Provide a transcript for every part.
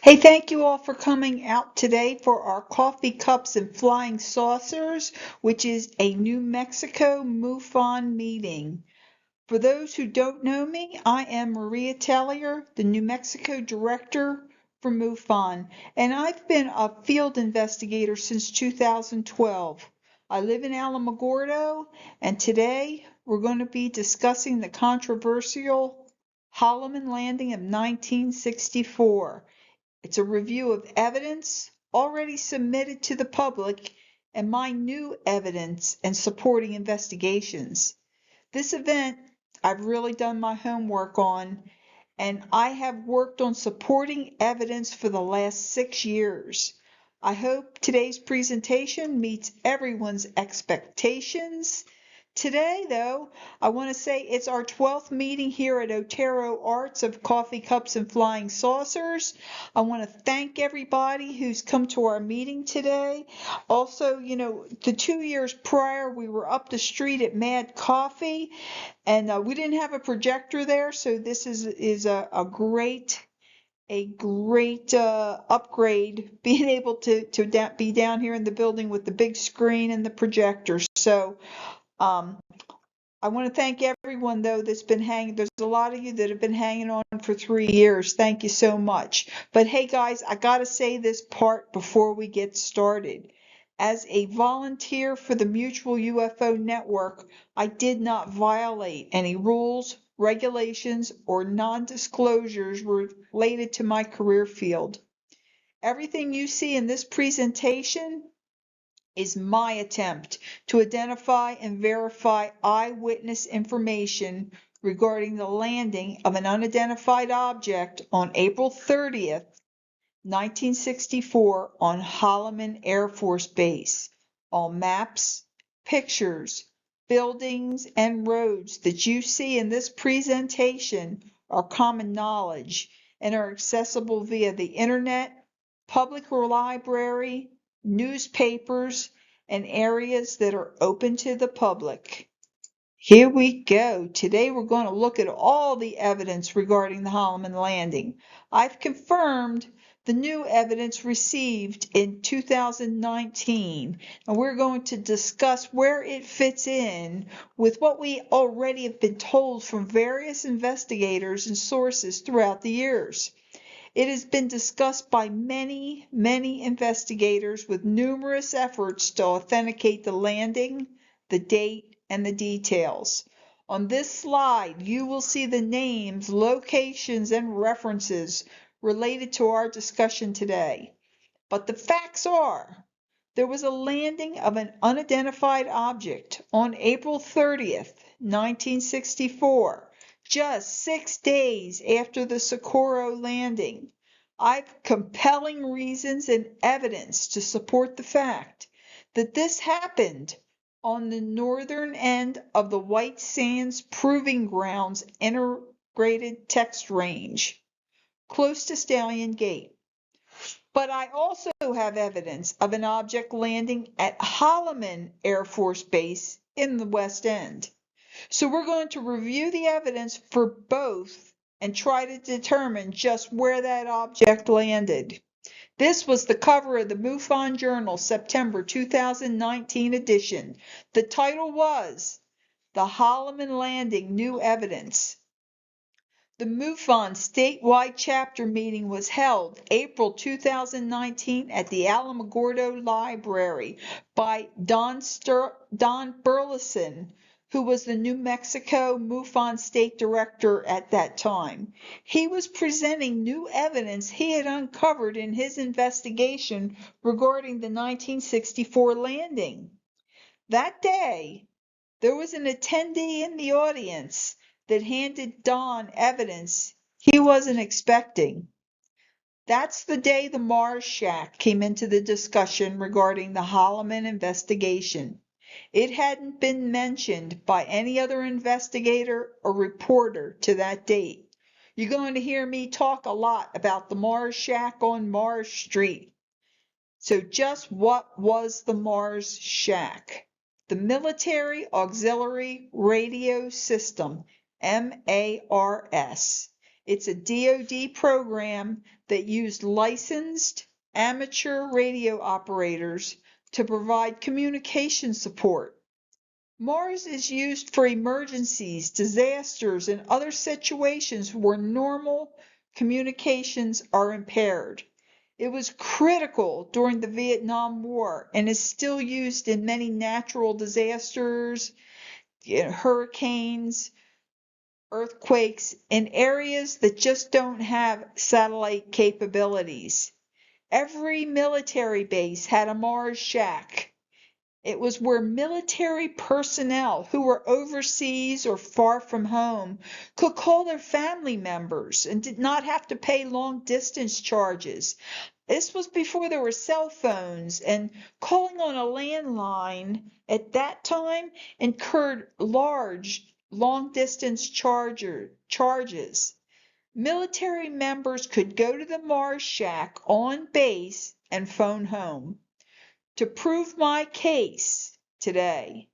Hey, thank you all for coming out today for our Coffee Cups and Flying Saucers, which is a New Mexico MUFON meeting. For those who don't know me, I am Maria Tellier, the New Mexico Director for MUFON, and I've been a field investigator since 2012. I live in Alamogordo, and today we're going to be discussing the controversial Holloman Landing of 1964. It's a review of evidence already submitted to the public and my new evidence and supporting investigations. This event I've really done my homework on, and I have worked on supporting evidence for the last 6 years. I hope today's presentation meets everyone's expectations. Today, though, I want to say it's our 12th meeting here at Otero Arts of Coffee Cups and Flying Saucers. I want to thank everybody who's come to our meeting today. Also, the 2 years prior, we were up the street at Mad Coffee, and we didn't have a projector there, so this is a great upgrade being able to be down here in the building with the big screen and the projector. So I want to thank everyone, though, that's been hanging. There's a lot of you that have been hanging on for 3 years. Thank you so much. But hey, guys, I got to say this part before we get started. As a volunteer for the Mutual UFO Network, I did not violate any rules, regulations, or non-disclosures related to my career field. Everything you see in this presentation is my attempt to identify and verify eyewitness information regarding the landing of an unidentified object on April 30th, 1964 on Holloman Air Force Base. All maps, pictures, buildings, and roads that you see in this presentation are common knowledge and are accessible via the internet, public library, newspapers, and areas that are open to the public. Here we go. Today we're going to look at all the evidence regarding the Holloman Landing. I've confirmed the new evidence received in 2019, and we're going to discuss where it fits in with what we already have been told from various investigators and sources throughout the years. It has been discussed by many, many investigators with numerous efforts to authenticate the landing, the date, and the details. On this slide, you will see the names, locations, and references related to our discussion today. But the facts are, there was a landing of an unidentified object on April 30th, 1964. Just 6 days after the Socorro Landing. I've compelling reasons and evidence to support the fact that this happened on the northern end of the White Sands Proving Grounds Integrated Text Range, close to Stallion Gate. But I also have evidence of an object landing at Holloman Air Force Base in the West End. So we're going to review the evidence for both and try to determine just where that object landed. This was the cover of the MUFON Journal, September 2019 edition. The title was The Holloman Landing New Evidence. The MUFON statewide chapter meeting was held April 2019 at the Alamogordo Library by Don Burleson, who was the New Mexico MUFON state director at that time. He was presenting new evidence he had uncovered in his investigation regarding the 1964 landing. That day, there was an attendee in the audience that handed Don evidence he wasn't expecting. That's the day the Mars Shack came into the discussion regarding the Holloman investigation. It hadn't been mentioned by any other investigator or reporter to that date. You're going to hear me talk a lot about the Mars Shack on Mars Street. So just what was the Mars Shack? The Military Auxiliary Radio System, MARS. It's a DoD program that used licensed amateur radio operators to provide communication support. Mars is used for emergencies, disasters, and other situations where normal communications are impaired. It was critical during the Vietnam War and is still used in many natural disasters, hurricanes, earthquakes, in areas that just don't have satellite capabilities. Every military base had a Mars shack. It was where military personnel who were overseas or far from home could call their family members and did not have to pay long distance charges. This was before there were cell phones, and calling on a landline at that time incurred large long distance charges. Military members could go to the Mars shack on base and phone home. To prove my case today,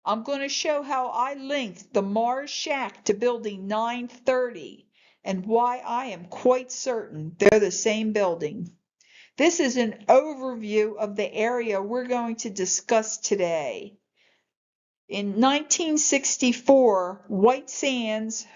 I'm going to show how I linked the Mars shack to building 930 and why I am quite certain they're the same building. This is an overview of the area we're going to discuss today. In 1964, White Sands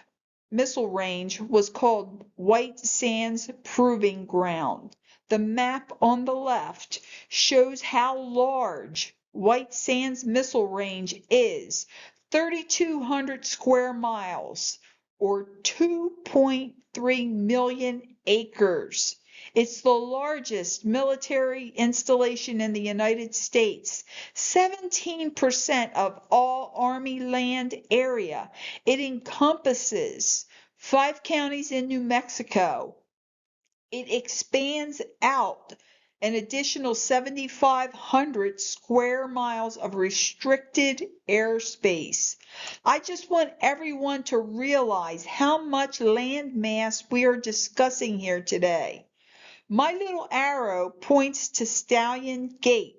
Missile Range was called White Sands Proving Ground. The map on the left shows how large White Sands Missile Range is, 3,200 square miles, or 2.3 million acres. It's the largest military installation in the United States, 17% of all Army land area. It encompasses 5 counties in New Mexico. It expands out an additional 7,500 square miles of restricted airspace. I just want everyone to realize how much land mass we are discussing here today. My little arrow points to Stallion Gate,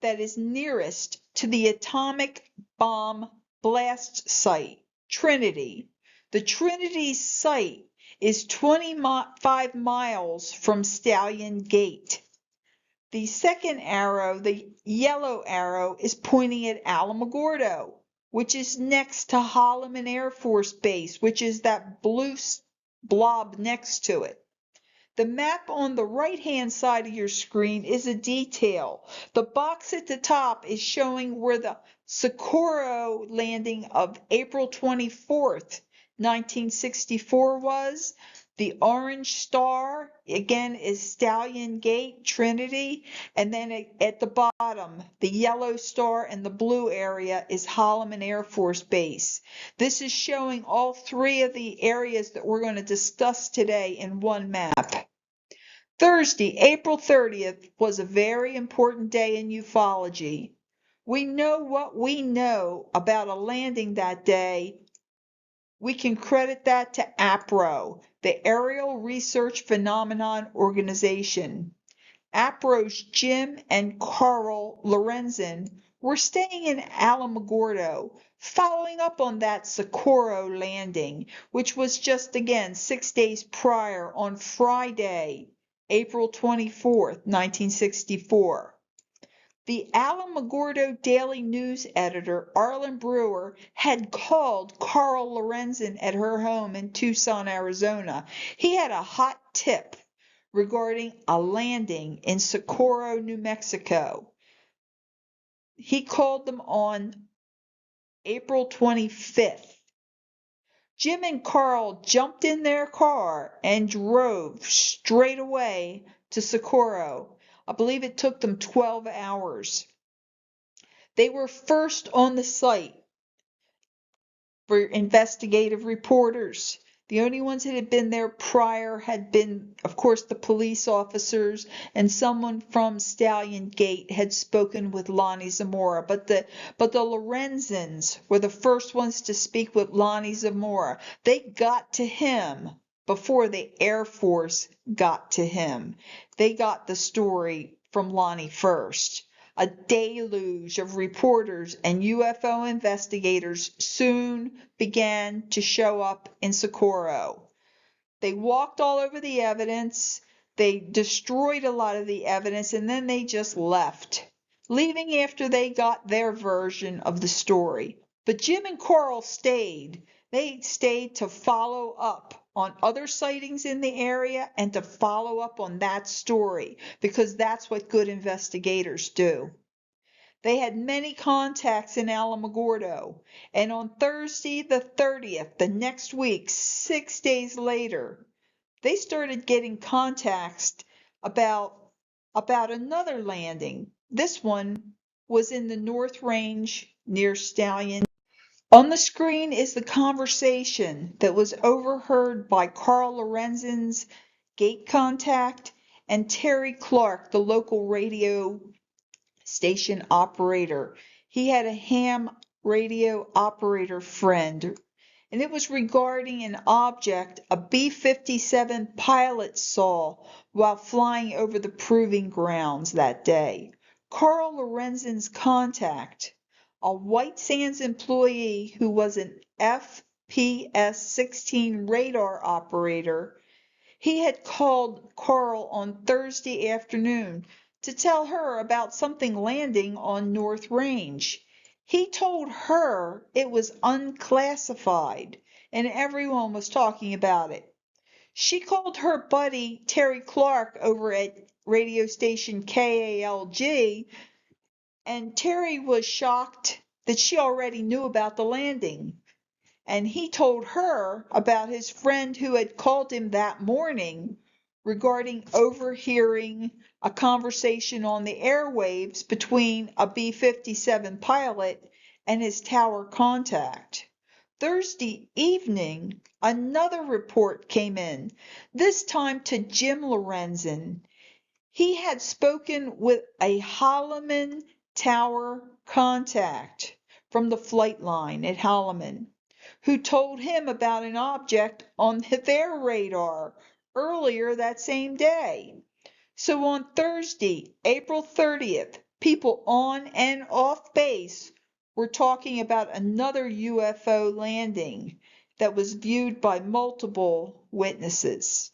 that is nearest to the atomic bomb blast site, Trinity. The Trinity site is 25 miles from Stallion Gate. The second arrow, the yellow arrow, is pointing at Alamogordo, which is next to Holloman Air Force Base, which is that blue blob next to it. The map on the right-hand side of your screen is a detail. The box at the top is showing where the Socorro Landing of April 24th, 1964 was. The orange star, again, is Stallion Gate, Trinity. And then at the bottom, the yellow star and the blue area is Holloman Air Force Base. This is showing all 3 of the areas that we're going to discuss today in one map. Thursday, April 30th, was a very important day in ufology. We know what we know about a landing that day. We can credit that to APRO, the Aerial Research Phenomenon Organization. APRO's Jim and Carl Lorenzen were staying in Alamogordo, following up on that Socorro landing, which was just again 6 days prior on Friday, April 24th, 1964. The Alamogordo Daily News editor, Arlen Brewer, had called Carl Lorenzen at her home in Tucson, Arizona. He had a hot tip regarding a landing in Socorro, New Mexico. He called them on April 25th. Jim and Carl jumped in their car and drove straight away to Socorro. I believe it took them 12 hours. They were first on the site for investigative reporters. The only ones that had been there prior had been, of course, the police officers, and someone from Stallion Gate had spoken with Lonnie Zamora. But the Lorenzens were the first ones to speak with Lonnie Zamora. They got to him before the Air Force got to him. They got the story from Lonnie first. A deluge of reporters and UFO investigators soon began to show up in Socorro. They walked all over the evidence. They destroyed a lot of the evidence and then they just left, leaving after they got their version of the story. But Jim and Coral stayed. They stayed to follow up on other sightings in the area and to follow up on that story because that's what good investigators do. They had many contacts in Alamogordo, and on Thursday the 30th, the next week, 6 days later, they started getting contacts about another landing. This one was in the North Range near Stallion. On the screen is the conversation that was overheard by Carl Lorenzen's gate contact and Terry Clark, the local radio station operator. He had a ham radio operator friend, and it was regarding an object a B-57 pilot saw while flying over the proving grounds that day. Carl Lorenzen's contact, a White Sands employee who was an FPS-16 radar operator, he had called Carl on Thursday afternoon to tell her about something landing on North Range. He told her it was unclassified and everyone was talking about it. She called her buddy Terry Clark over at radio station KALG, and Terry was shocked that she already knew about the landing. And he told her about his friend who had called him that morning regarding overhearing a conversation on the airwaves between a B-57 pilot and his tower contact. Thursday evening, another report came in, this time to Jim Lorenzen. He had spoken with a Holloman tower contact from the flight line at Holloman, who told him about an object on their radar earlier that same day. So on Thursday, April 30th, people on and off base were talking about another UFO landing that was viewed by multiple witnesses.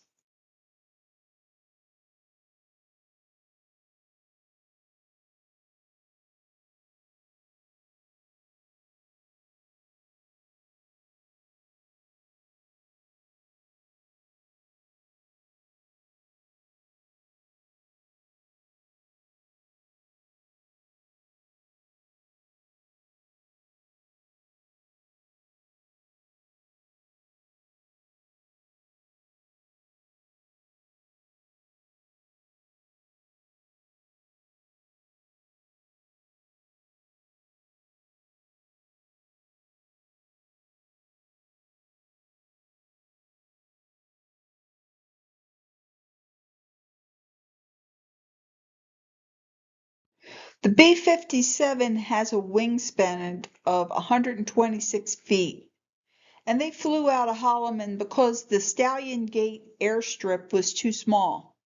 The B-57 has a wingspan of 126 feet, and they flew out of Holloman because the Stallion Gate airstrip was too small.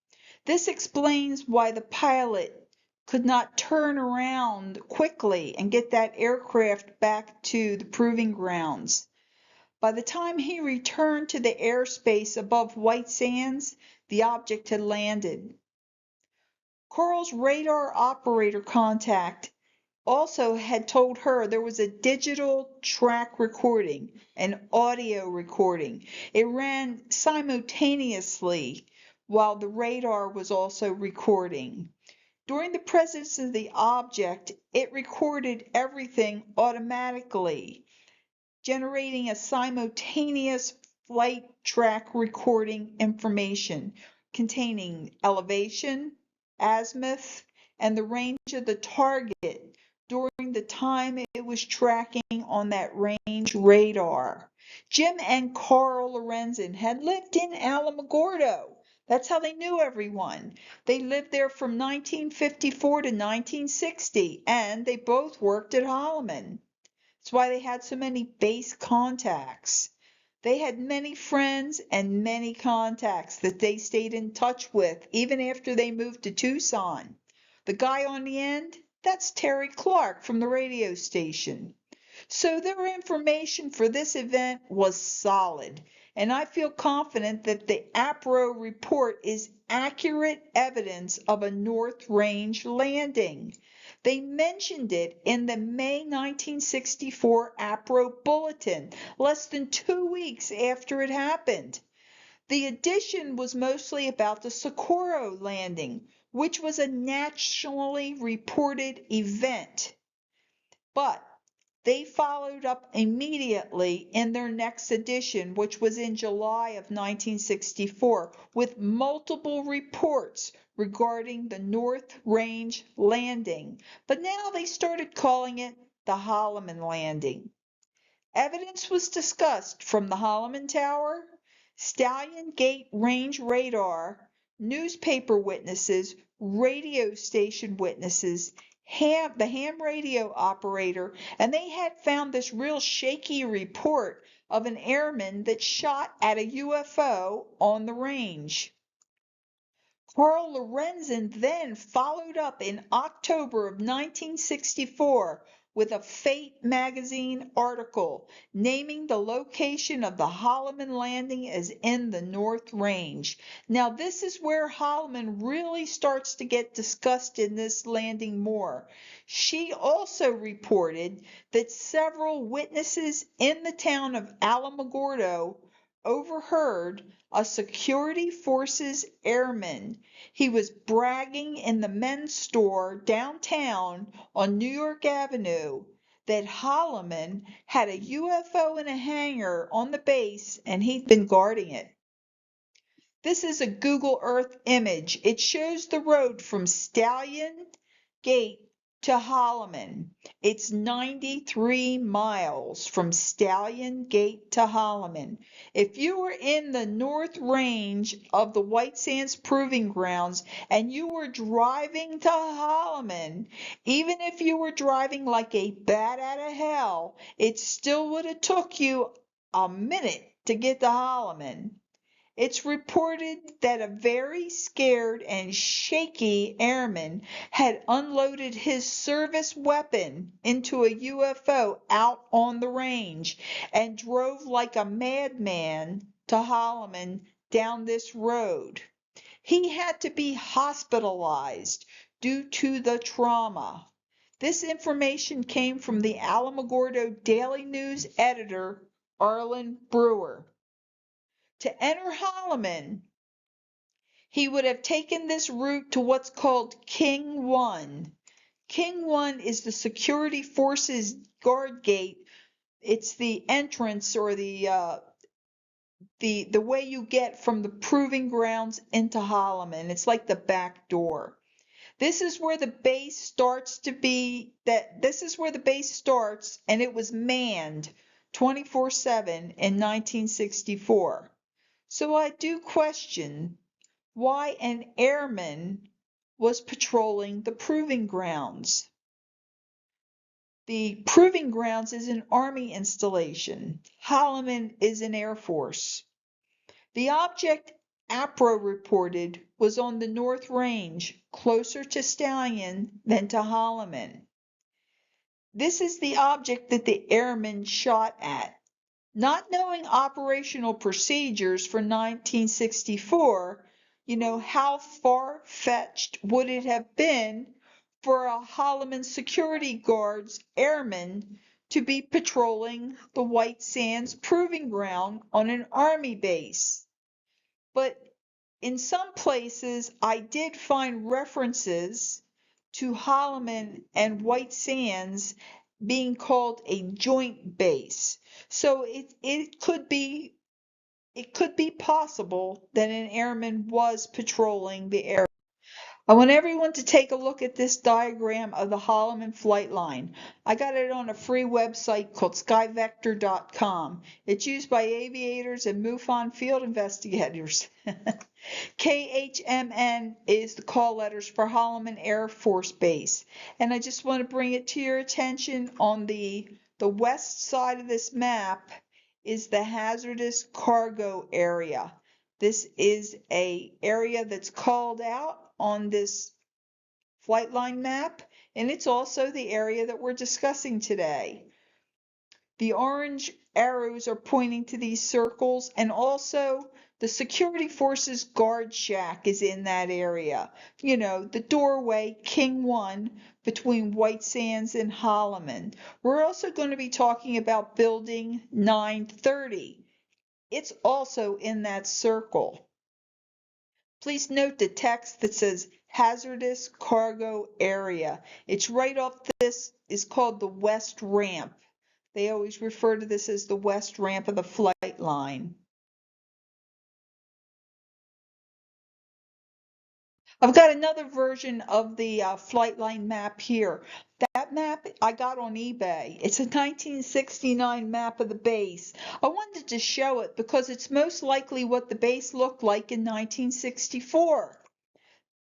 This explains why the pilot could not turn around quickly and get that aircraft back to the proving grounds. By the time he returned to the airspace above White Sands, the object had landed. Coral's radar operator contact also had told her there was a digital track recording, an audio recording. It ran simultaneously while the radar was also recording. During the presence of the object, it recorded everything automatically, generating a simultaneous flight track recording information containing elevation, azimuth, and the range of the target during the time it was tracking on that range radar. Jim and Carl Lorenzen had lived in Alamogordo. That's how they knew everyone. They lived there from 1954 to 1960, and they both worked at Holloman. That's why they had so many base contacts. They had many friends and many contacts that they stayed in touch with even after they moved to Tucson. The guy on the end, that's Terry Clark from the radio station. So their information for this event was solid, and I feel confident that the APRO report is accurate evidence of a North Range landing. They mentioned it in the May 1964 APRO bulletin, less than 2 weeks after it happened. The edition was mostly about the Socorro Landing, which was a nationally reported event. But they followed up immediately in their next edition, which was in July of 1964, with multiple reports regarding the North Range Landing. But now they started calling it the Holloman Landing. Evidence was discussed from the Holloman Tower, Stallion Gate range radar, newspaper witnesses, radio station witnesses, the ham radio operator, and they had found this real shaky report of an airman that shot at a UFO on the range. Carl Lorenzen then followed up in October of 1964 with a Fate magazine article naming the location of the Holloman Landing as in the North Range. Now this is where Holloman really starts to get discussed in this landing more. She also reported that several witnesses in the town of Alamogordo overheard a security forces airman. He was bragging in the men's store downtown on New York Avenue that Holloman had a UFO in a hangar on the base and he'd been guarding it. This is a Google Earth image. It shows the road from Stallion Gate to Holloman. It's 93 miles from Stallion Gate to Holloman. If you were in the North Range of the White Sands Proving Grounds and you were driving to Holloman, even if you were driving like a bat out of hell, it still would have took you a minute to get to Holloman. It's reported that a very scared and shaky airman had unloaded his service weapon into a UFO out on the range and drove like a madman to Holloman down this road. He had to be hospitalized due to the trauma. This information came from the Alamogordo Daily News editor, Arlen Brewer. To enter Holloman, he would have taken this route to what's called King 1. King 1 is the security forces guard gate. It's the entrance or the way you get from the proving grounds into Holloman. It's like the back door. This is where the base starts to be this is where the base starts, and it was manned 24/7 in 1964. So I do question why an airman was patrolling the proving grounds. The proving grounds is an Army installation. Holloman is an Air Force. The object APRO reported was on the North Range, closer to Stallion than to Holloman. This is the object that the airman shot at. Not knowing operational procedures for 1964, how far-fetched would it have been for a Holloman security guard's airman to be patrolling the White Sands Proving Ground on an Army base? But in some places, I did find references to Holloman and White Sands being called a joint base. So it could be possible that an airman was patrolling the area. I want everyone to take a look at this diagram of the Holloman flight line. I got it on a free website called skyvector.com. It's used by aviators and MUFON field investigators. KHMN is the call letters for Holloman Air Force Base. And I just want to bring it to your attention on the west side of this map is the hazardous cargo area. This is an area that's called out on this flight line map, and it's also the area that we're discussing today. The orange arrows are pointing to these circles, and also the security forces guard shack is in that area. You know, the doorway, King 1, between White Sands and Holloman. We're also going to be talking about building 930. It's also in that circle. Please note the text that says hazardous cargo area. It's right off this is called the west ramp. They always refer to this as the west ramp of the flight line. I've got another version of the flight line map here. That map I got on eBay. It's a 1969 map of the base. I wanted to show it because it's most likely what the base looked like in 1964.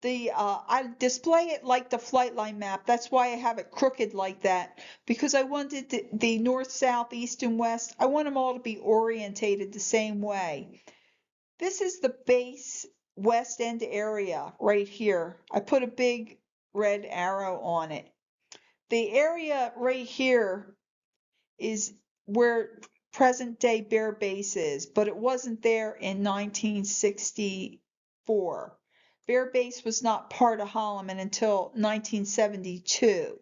I display it like the flight line map. That's why I have it crooked like that, because I wanted the north, south, east, and west. I want them all to be orientated the same way. This is the base west end area right here. I put a big red arrow on it. The area right here is where present day Bear Base is, but it wasn't there in 1964. Bear Base was not part of Holloman until 1972.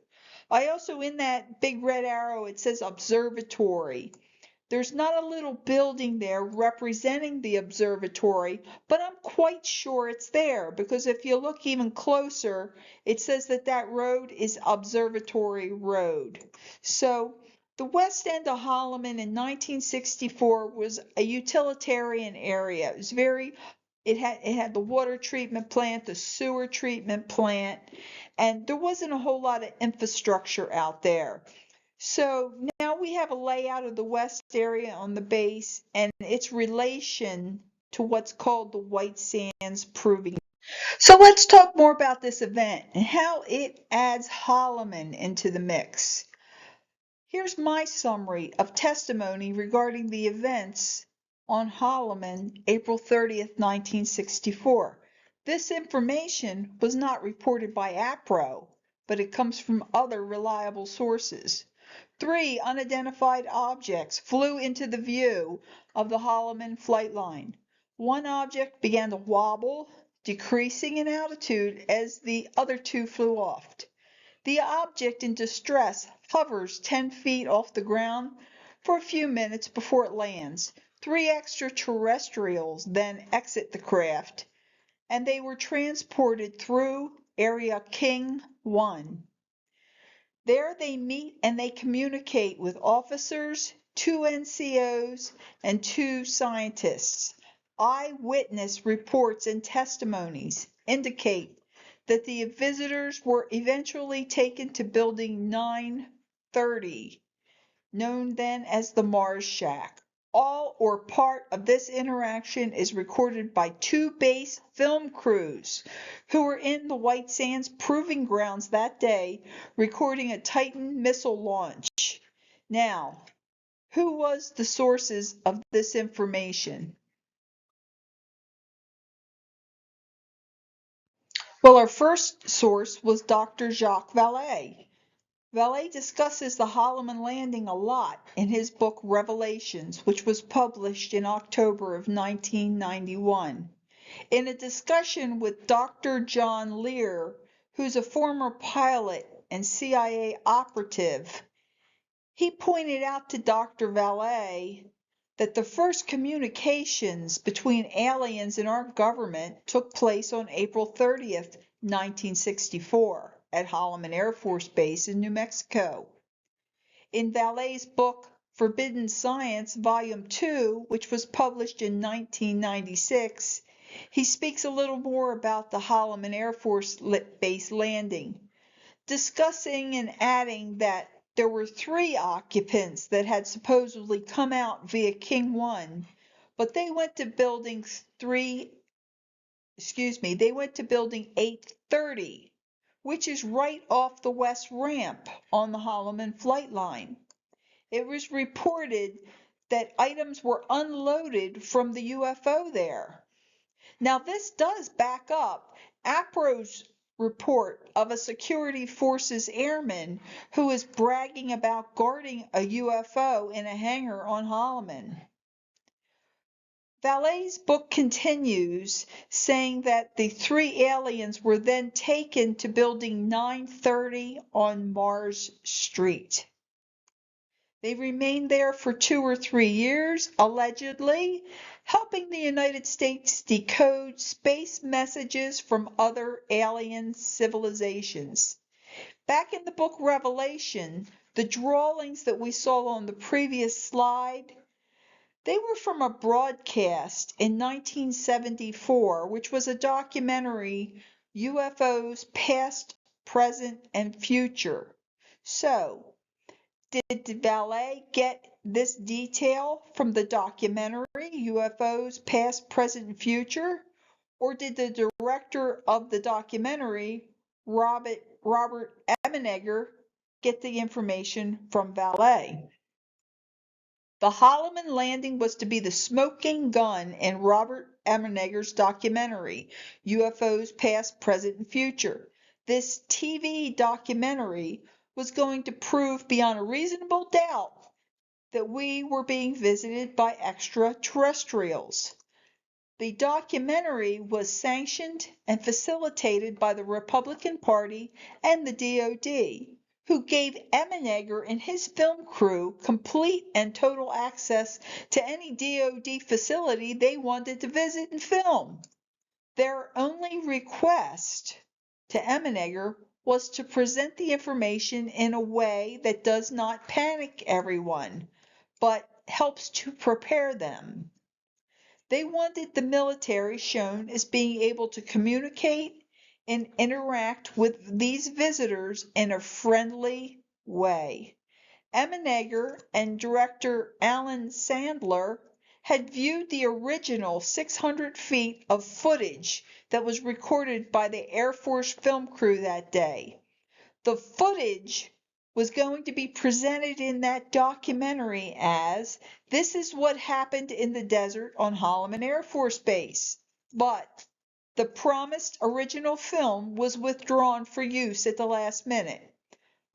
I also, in that big red arrow, it says observatory. There's not a little building there representing the observatory, but I'm quite sure it's there because if you look even closer, it says that that road is Observatory Road. So the west end of Holloman in 1964 was a utilitarian area. It was it had the water treatment plant, the sewer treatment plant, and there wasn't a whole lot of infrastructure out there. So now we have a layout of the west area on the base and its relation to what's called the White Sands Proving. So let's talk more about this event and how it adds Holloman into the mix. Here's my summary of testimony regarding the events on Holloman, April 30th, 1964. This information was not reported by APRO, but it comes from other reliable sources. 3 unidentified objects flew into the view of the Holloman flight line. One object began to wobble, decreasing in altitude as the other 2 flew off. The object in distress hovers 10 feet off the ground for a few minutes before it lands. 3 extraterrestrials then exit the craft, and they were transported through Area King 1. There they meet and they communicate with officers, 2 NCOs, and 2 scientists. Eyewitness reports and testimonies indicate that the visitors were eventually taken to Building 930, known then as the Mars Shack. All or part of this interaction is recorded by 2 base film crews who were in the White Sands Proving Grounds that day recording a Titan missile launch. Now, who was the sources of this information? Well, our first source was Dr. Jacques Vallée. Vallée discusses the Holloman Landing a lot in his book Revelations, which was published in October of 1991. In a discussion with Dr. John Lear, who's a former pilot and CIA operative, he pointed out to Dr. Vallée that the first communications between aliens and our government took place on April 30th, 1964. At Holloman Air Force Base in New Mexico. In Vallée's book Forbidden Science, Volume 2, which was published in 1996, he speaks a little more about the Holloman Air Force Base landing, discussing and adding that there were 3 occupants that had supposedly come out via King 1, but they went to building 830. Which is right off the west ramp on the Holloman flight line. It was reported that items were unloaded from the UFO there. Now this does back up APRO's report of a security forces airman who is bragging about guarding a UFO in a hangar on Holloman. Vallee's book continues, saying that the three aliens were then taken to Building 930 on Mars Street. They remained there for 2 or 3 years, allegedly, helping the United States decode space messages from other alien civilizations. Back in the book Revelation, the drawings that we saw on the previous slide, they were from a broadcast in 1974, which was a documentary, UFOs Past, Present, and Future. So, did Vallee get this detail from the documentary, UFOs Past, Present, and Future? Or did the director of the documentary, Robert Emenegger, get the information from Vallee? The Holloman Landing was to be the smoking gun in Robert Emenegger's documentary, UFOs Past, Present, and Future. This TV documentary was going to prove beyond a reasonable doubt that we were being visited by extraterrestrials. The documentary was sanctioned and facilitated by the Republican Party and the DoD, who gave Emenegger and his film crew complete and total access to any DoD facility they wanted to visit and film. Their only request to Emenegger was to present the information in a way that does not panic everyone, but helps to prepare them. They wanted the military shown as being able to communicate and interact with these visitors in a friendly way. Emenegger and director Alan Sandler had viewed the original 600 feet of footage that was recorded by the Air Force film crew that day. The footage was going to be presented in that documentary as, this is what happened in the desert on Holloman Air Force Base. But the promised original film was withdrawn for use at the last minute.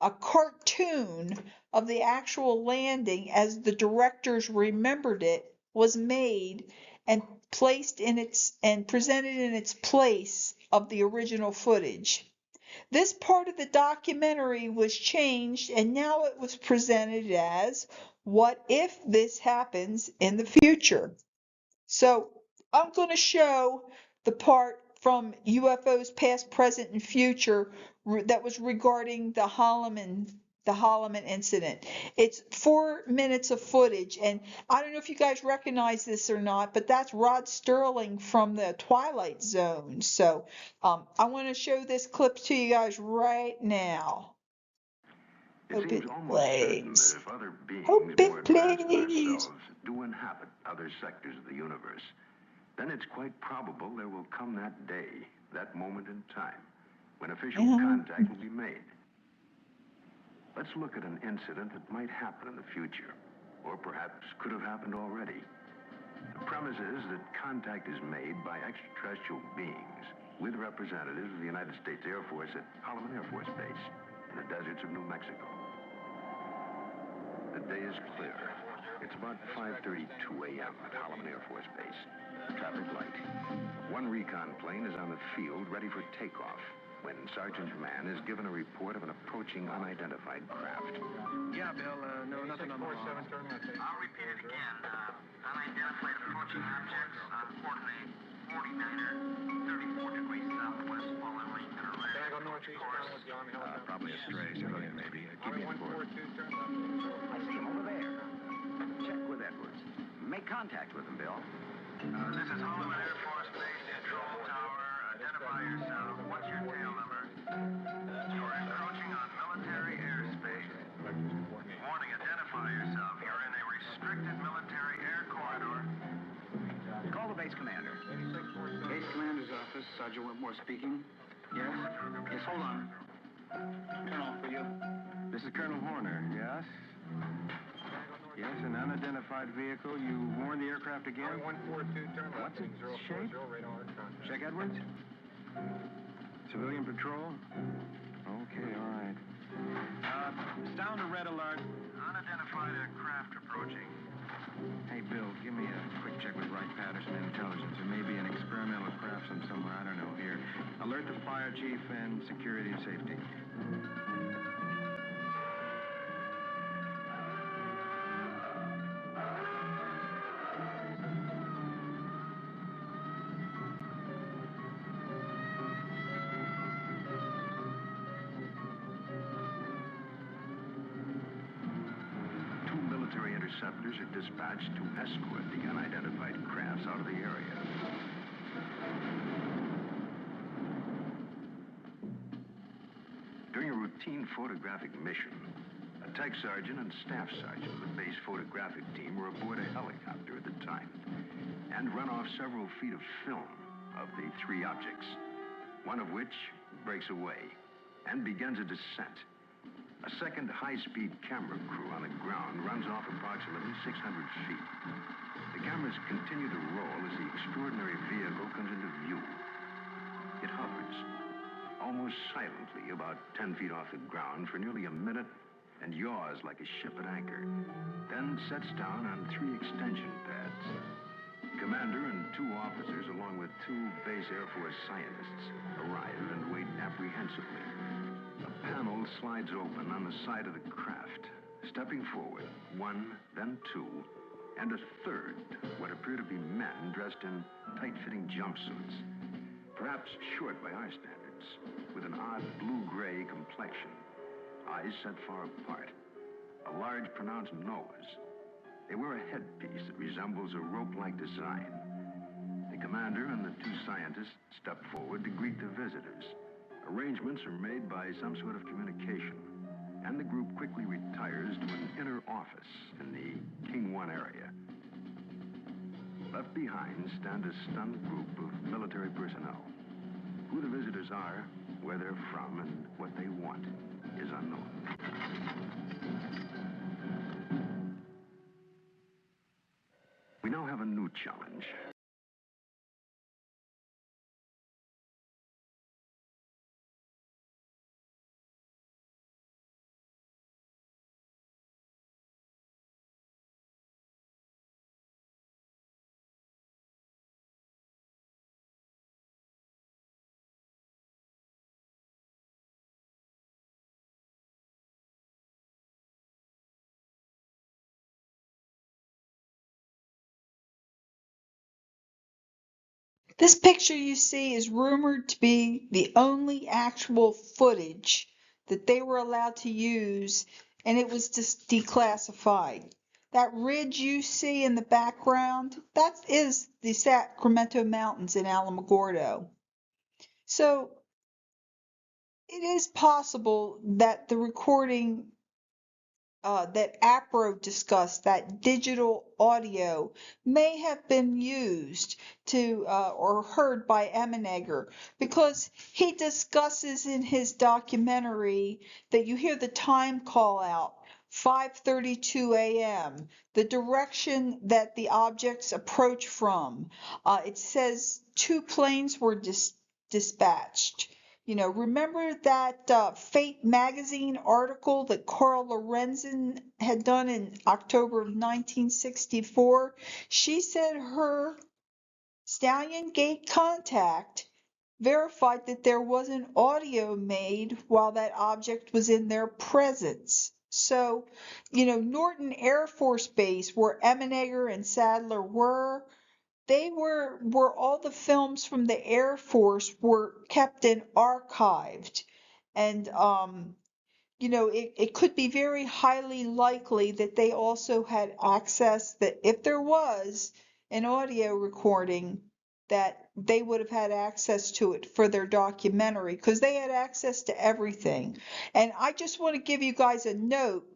A cartoon of the actual landing as the directors remembered it was made and placed in its and presented in its place of the original footage. This part of the documentary was changed and now it was presented as, what if this happens in the future? So I'm going to show the part from UFOs Past, Present, and Future that was regarding the Holloman incident. It's 4 minutes of footage, and I don't know if you guys recognize this or not, but that's Rod Sterling from the Twilight Zone. So I want to show this clip to you guys right now. Hope it plays. Hope it plays. Do inhabit other sectors of the universe, then it's quite probable there will come that day, that moment in time, when official contact will be made. Let's look at an incident that might happen in the future, or perhaps could have happened already. The premise is that contact is made by extraterrestrial beings with representatives of the United States Air Force at Holloman Air Force Base in the deserts of New Mexico. The day is clear. It's about 5:32 a.m. at Holloman Air Force Base. Traffic light. One recon plane is on the field ready for takeoff when Sergeant Mann is given a report of an approaching unidentified craft. Yeah, Bill, no, nothing on the radar. I'll repeat it again. Unidentified approaching objects on coordinate 49er, 34 degrees southwest, following Lincoln or Can I go northeast, turn with John Hill? Probably a stray civilian, maybe. Keep me informed. 142, turn left. I see him over there. Check with Edwards. Make contact with him, Bill. This is Holloman Air Force Base Control Tower. Identify yourself. What's your tail number? You're encroaching on military airspace. Warning, identify yourself. You're in a restricted military air corridor. Call the base commander. Base Commander's Office, Sergeant Whitmore speaking. Yes? Yes, hold on. Colonel, for you. This is Colonel Horner, yes? Yes, an unidentified vehicle. You warned the aircraft again? 142, turn left. What's its shape? Radar contact. Check Edwards. Civilian patrol? Okay, all right. Sound a red alert. Unidentified craft approaching. Hey, Bill, give me a quick check with Wright Patterson Intelligence. There may be an experimental craft from somewhere, I don't know, here. Alert the fire chief and security and safety. Two military interceptors are dispatched to escort the unidentified crafts out of the area. During a routine photographic mission, a tech sergeant and staff sergeant of the base photographic team were aboard a helicopter at the time and run off several feet of film of the three objects, one of which breaks away and begins a descent. A second high-speed camera crew on the ground runs off approximately 600 feet. The cameras continue to roll as the extraordinary vehicle comes into view. It hovers, almost silently, about 10 feet off the ground for nearly a minute and yaws like a ship at anchor, then sets down on 3 extension pads. Commander and 2 officers, along with 2 base Air Force scientists, arrive and wait apprehensively. A panel slides open on the side of the craft. Stepping forward, 1, then 2, and a third, what appear to be men dressed in tight-fitting jumpsuits, perhaps short by our standards, with an odd blue-gray complexion, eyes set far apart, a large pronounced nose. They wear a headpiece that resembles a rope-like design. The commander and the 2 scientists step forward to greet the visitors. Arrangements are made by some sort of communication, and the group quickly retires to an inner office in the King 1 area. Left behind stand a stunned group of military personnel. Who the visitors are, where they're from, and what they want is unknown. We now have a new challenge. This picture you see is rumored to be the only actual footage that they were allowed to use, and it was just declassified. That ridge you see in the background, that is the Sacramento Mountains in Alamogordo. So it is possible that the recording that APRO discussed, that digital audio, may have been used to or heard by Emenegger, because he discusses in his documentary that you hear the time call out, 5:32 a.m., the direction that the objects approach from. It says 2 planes were dispatched. You know, remember that Fate magazine article that Carl Lorenzen had done in October of 1964? She said her Stallion Gate contact verified that there was an audio made while that object was in their presence. So, you know, Norton Air Force Base, where Emenegger and Sadler were, they were all the films from the Air Force were kept and archived. And, you know, it could be very highly likely that they also had access, that if there was an audio recording, that they would have had access to it for their documentary, because they had access to everything. And I just want to give you guys a note.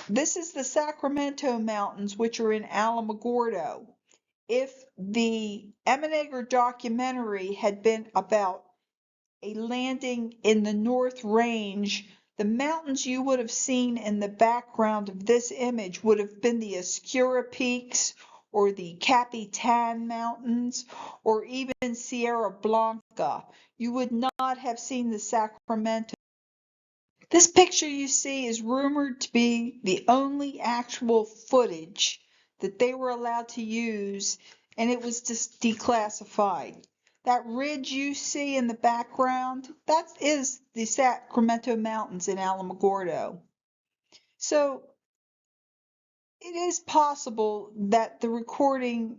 This is the Sacramento Mountains, which are in Alamogordo. If the Emenegger documentary had been about a landing in the North Range, the mountains you would have seen in the background of this image would have been the Oscura Peaks or the Capitan Mountains, or even Sierra Blanca, you would not have seen the Sacramento. This picture you see is rumored to be the only actual footage that they were allowed to use, and it was just declassified. That ridge you see in the background, that is the Sacramento Mountains in Alamogordo. So it is possible that the recording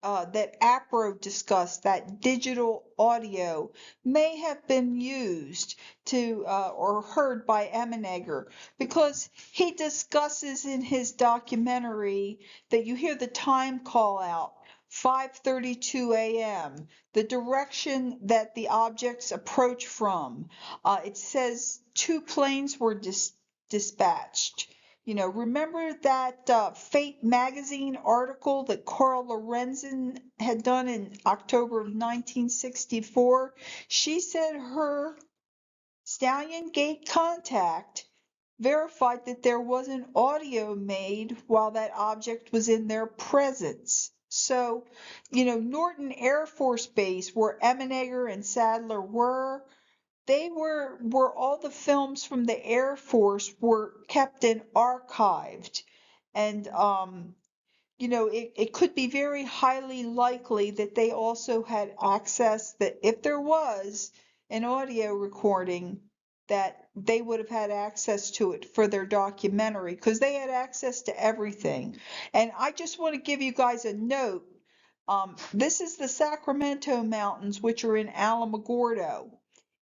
that APRO discussed, that digital audio, may have been used to or heard by Emenegger, because he discusses in his documentary that you hear the time call out, 5:32 a.m., the direction that the objects approach from. It says 2 planes were dispatched. You know, remember that Fate magazine article that Carl Lorenzen had done in October of 1964? She said her Stallion Gate contact verified that there was an audio made while that object was in their presence. So, you know, Norton Air Force Base, where Emenegger and Sadler were, they were all the films from the Air Force were kept and archived. And you know, it could be very highly likely that they also had access, that if there was an audio recording, that they would have had access to it for their documentary, because they had access to everything. And I just want to give you guys a note. This is the Sacramento Mountains, which are in Alamogordo.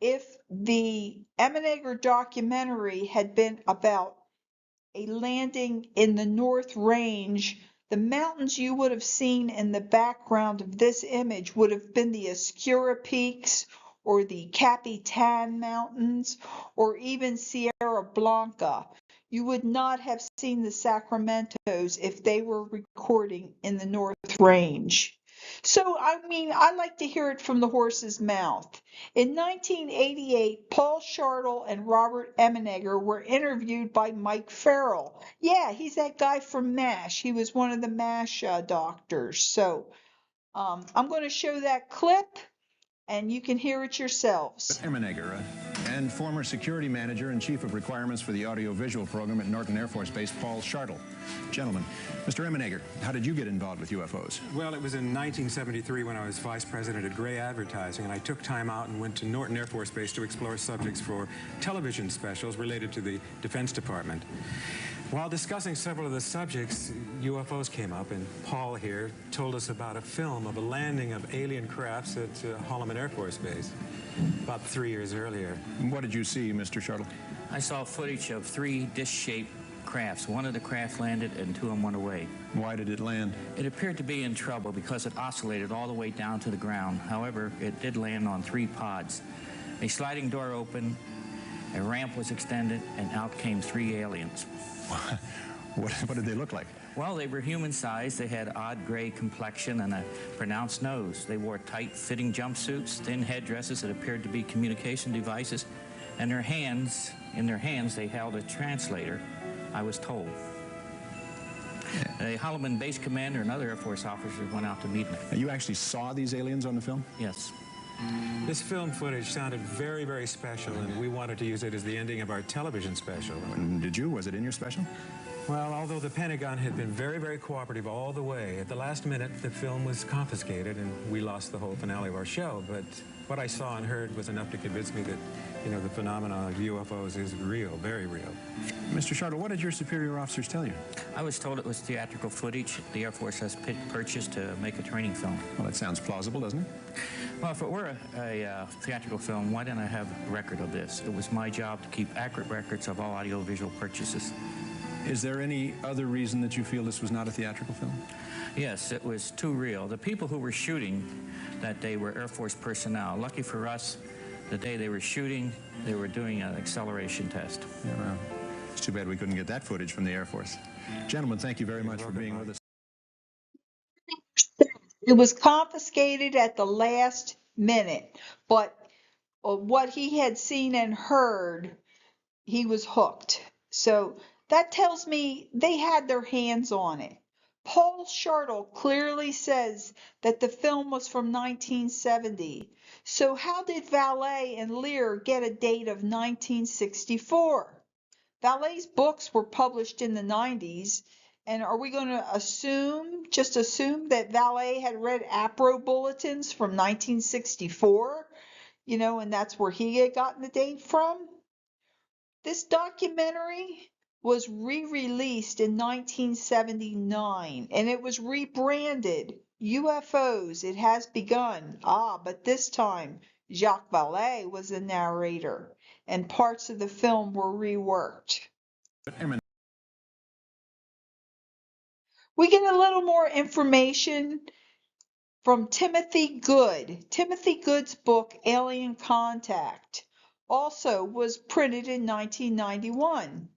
If the Emenegger documentary had been about a landing in the North Range, the mountains you would have seen in the background of this image would have been the Oscura Peaks, or the Capitan Mountains, or even Sierra Blanca. You would not have seen the Sacramentos if they were recording in the North Range. So, I mean, I like to hear it from the horse's mouth. In 1988, Paul Shartle and Robert Emenegger were interviewed by Mike Farrell. Yeah, he's that guy from MASH. He was one of the MASH doctors. So I'm going to show that clip, and you can hear it yourselves. Emenegger, and former security manager and chief of requirements for the audio-visual program at Norton Air Force Base, Paul Shartle. Gentlemen, Mr. Emenegger, how did you get involved with UFOs? Well, it was in 1973 when I was vice president at Gray Advertising, and I took time out and went to Norton Air Force Base to explore subjects for television specials related to the Defense Department. While discussing several of the subjects, UFOs came up, and Paul here told us about a film of a landing of alien crafts at Holloman Air Force Base about 3 years earlier. What did you see, Mr. Shartle? I saw footage of 3 disc-shaped crafts. One of the craft landed and 2 of them went away. Why did it land? It appeared to be in trouble because it oscillated all the way down to the ground. However, it did land on 3 pods. A sliding door opened, a ramp was extended, and out came 3 aliens. What did they look like? Well, they were human-sized. They had odd gray complexion and a pronounced nose. They wore tight-fitting jumpsuits, thin headdresses that appeared to be communication devices, and in their hands they held a translator, I was told. A Holloman base commander and other Air Force officers went out to meet them. Now, you actually saw these aliens on the film? Yes. This film footage sounded very, very special, and we wanted to use it as the ending of our television special. Did you? Was it in your special? Well, although the Pentagon had been very, very cooperative all the way, at the last minute the film was confiscated and we lost the whole finale of our show. But what I saw and heard was enough to convince me that, you know, the phenomenon of UFOs is real, very real. Mr. Shartle, what did your superior officers tell you? I was told it was theatrical footage the Air Force has purchased to make a training film. Well, that sounds plausible, doesn't it? Well, if it were a theatrical film, why didn't I have a record of this? It was my job to keep accurate records of all audio-visual purchases. Is there any other reason that you feel this was not a theatrical film? Yes, it was too real. The people who were shooting that day were Air Force personnel. Lucky for us, the day they were shooting, they were doing an acceleration test. Yeah, well, it's too bad we couldn't get that footage from the Air Force. Gentlemen, thank you very much for being with us. It was confiscated at the last minute, but what he had seen and heard, he was hooked. So that tells me they had their hands on it. Paul Shartle clearly says that the film was from 1970. So how did Vallée and Lear get a date of 1964? Vallée's books were published in the 90s, and are we going to just assume that Vallée had read APRO bulletins from 1964? And that's where he had gotten the date from? This documentary was re-released in 1979, and it was rebranded UFOs, It Has Begun. But this time Jacques Vallée was the narrator, and parts of the film were reworked. We get a little more information from Timothy Good. Timothy Good's book, Alien Contact, also was printed in 1991.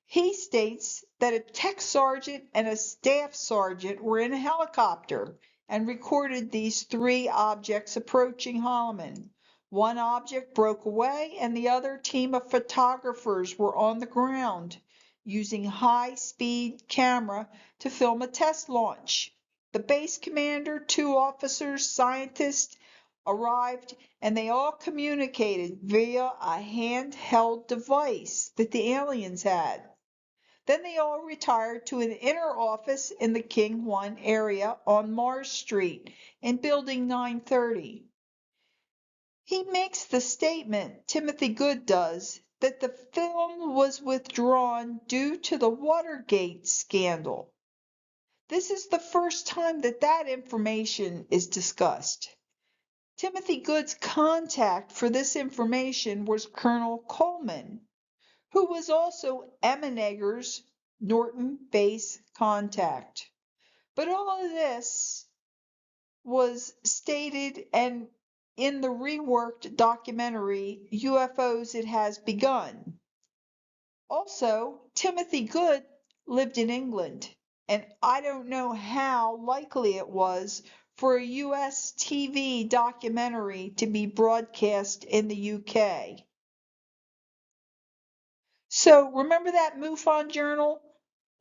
He states that a tech sergeant and a staff sergeant were in a helicopter and recorded these three objects approaching Holloman. One object broke away, and the other team of photographers were on the ground using high-speed camera to film a test launch. The base commander, 2 officers, scientists arrived, and they all communicated via a handheld device that the aliens had. Then they all retired to an inner office in the King 1 area on Mars Street in Building 930. He makes the statement, Timothy Good does, that the film was withdrawn due to the Watergate scandal. This is the first time that information is discussed. Timothy Good's contact for this information was Colonel Coleman, who was also Emmenegger's Norton base contact. But all of this was stated and in the reworked documentary UFOs It Has Begun. Also, Timothy Good lived in England, and I don't know how likely it was for a US TV documentary to be broadcast in the UK. So remember that MUFON journal?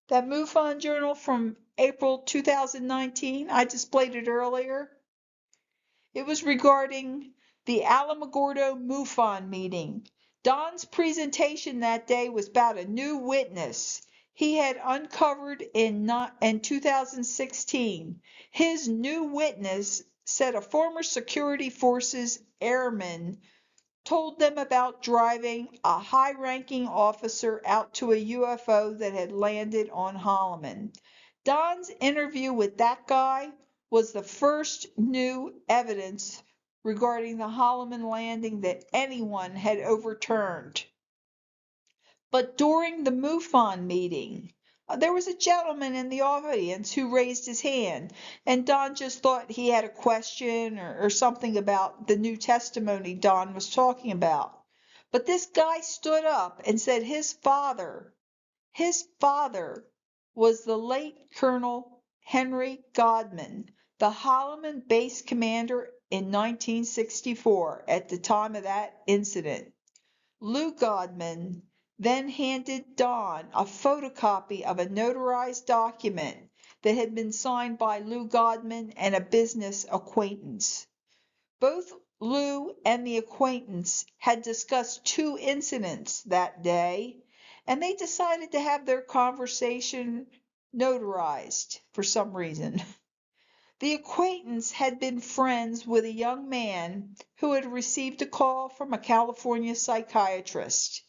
That MUFON journal from April 2019? I displayed it earlier. It was regarding the Alamogordo MUFON meeting. Don's presentation that day was about a new witness he had uncovered in 2016. His new witness said a former security forces airman told them about driving a high-ranking officer out to a UFO that had landed on Holloman. Don's interview with that guy was the first new evidence regarding the Holloman Landing that anyone had overturned. But during the MUFON meeting, there was a gentleman in the audience who raised his hand, and Don just thought he had a question or something about the new testimony Don was talking about. But this guy stood up and said his father was the late Colonel Henry Godman, the Holloman base commander in 1964 at the time of that incident. Lou Godman then handed Don a photocopy of a notarized document that had been signed by Lou Godman and a business acquaintance. Both Lou and the acquaintance had discussed 2 incidents that day, and they decided to have their conversation notarized for some reason. The acquaintance had been friends with a young man who had received a call from a California psychiatrist.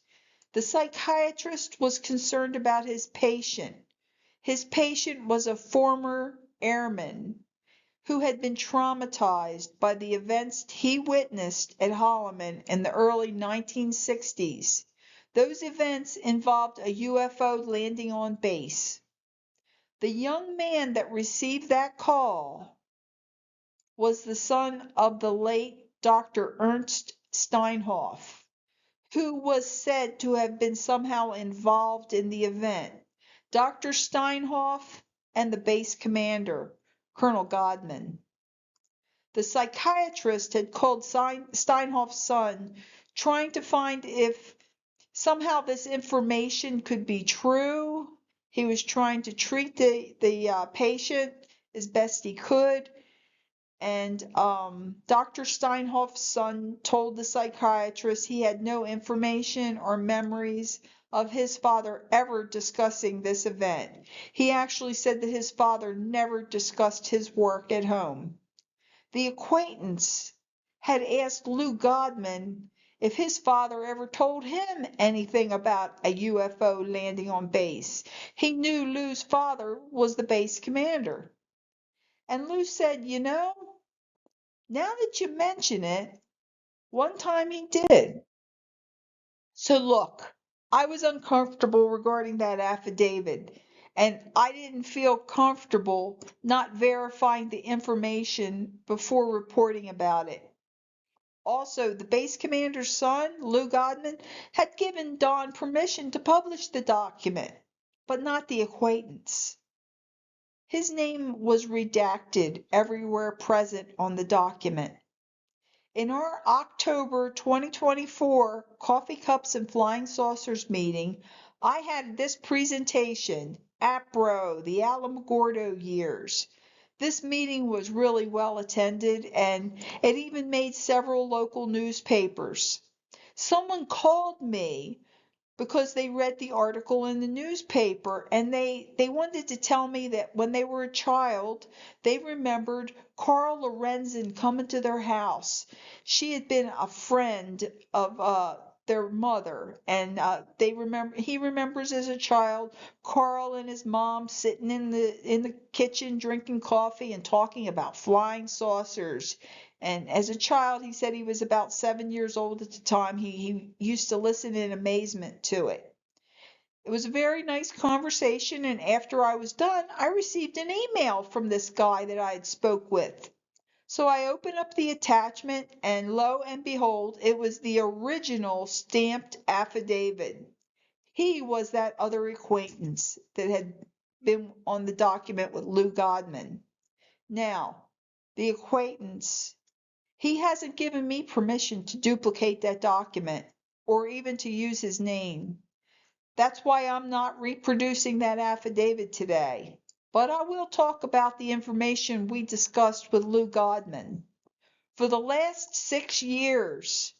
The psychiatrist was concerned about his patient. His patient was a former airman who had been traumatized by the events he witnessed at Holloman in the early 1960s. Those events involved a UFO landing on base. The young man that received that call was the son of the late Dr. Ernst Steinhoff, who was said to have been somehow involved in the event. Dr. Steinhoff and the base commander, Colonel Godman. The psychiatrist had called Steinhoff's son, trying to find if somehow this information could be true, He was trying to treat the patient as best he could. And Dr. Steinhoff's son told the psychiatrist he had no information or memories of his father ever discussing this event. He actually said that his father never discussed his work at home. The acquaintance had asked Lou Godman if his father ever told him anything about a UFO landing on base. He knew Lou's father was the base commander. And Lou said, you know, now that you mention it, one time he did. So look, I was uncomfortable regarding that affidavit, and I didn't feel comfortable not verifying the information before reporting about it. Also, the base commander's son, Lou Godman, had given Don permission to publish the document, but not the acquaintance. His name was redacted everywhere present on the document. In our October 2024 Coffee Cups and Flying Saucers meeting, I had this presentation, APRO, the Alamogordo Years. This meeting was really well attended, and it even made several local newspapers. Someone called me because they read the article in the newspaper, and they wanted to tell me that when they were a child, they remembered Carl Lorenzen coming to their house. She had been a friend of their mother, and he remembers as a child Carl and his mom sitting in the kitchen drinking coffee and talking about flying saucers. And as a child, he said he was about 7 years old at the time. He used to listen in amazement to it. It was a very nice conversation, and after I was done, I received an email from this guy that I had spoke with. So I opened up the attachment, and lo and behold, it was the original stamped affidavit. He was that other acquaintance that had been on the document with Lou Godman. Now, the acquaintance, he hasn't given me permission to duplicate that document or even to use his name. That's why I'm not reproducing that affidavit today. But I will talk about the information we discussed with Lou Godman. For the last 6 years,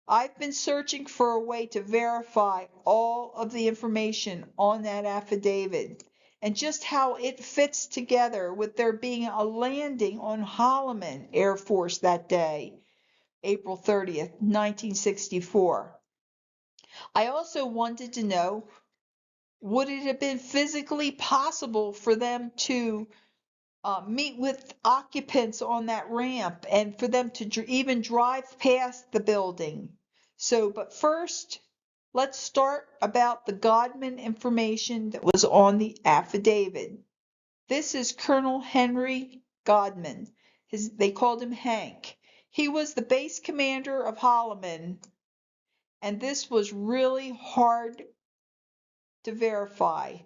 I've been searching for a way to verify all of the information on that affidavit and just how it fits together with there being a landing on Holloman Air Force that day, April 30th, 1964. I also wanted to know, would it have been physically possible for them to meet with occupants on that ramp and for them to even drive past the building? But first, let's start about the Godman information that was on the affidavit. This is Colonel Henry Godman. They called him Hank. He was the base commander of Holloman, and this was really hard to verify.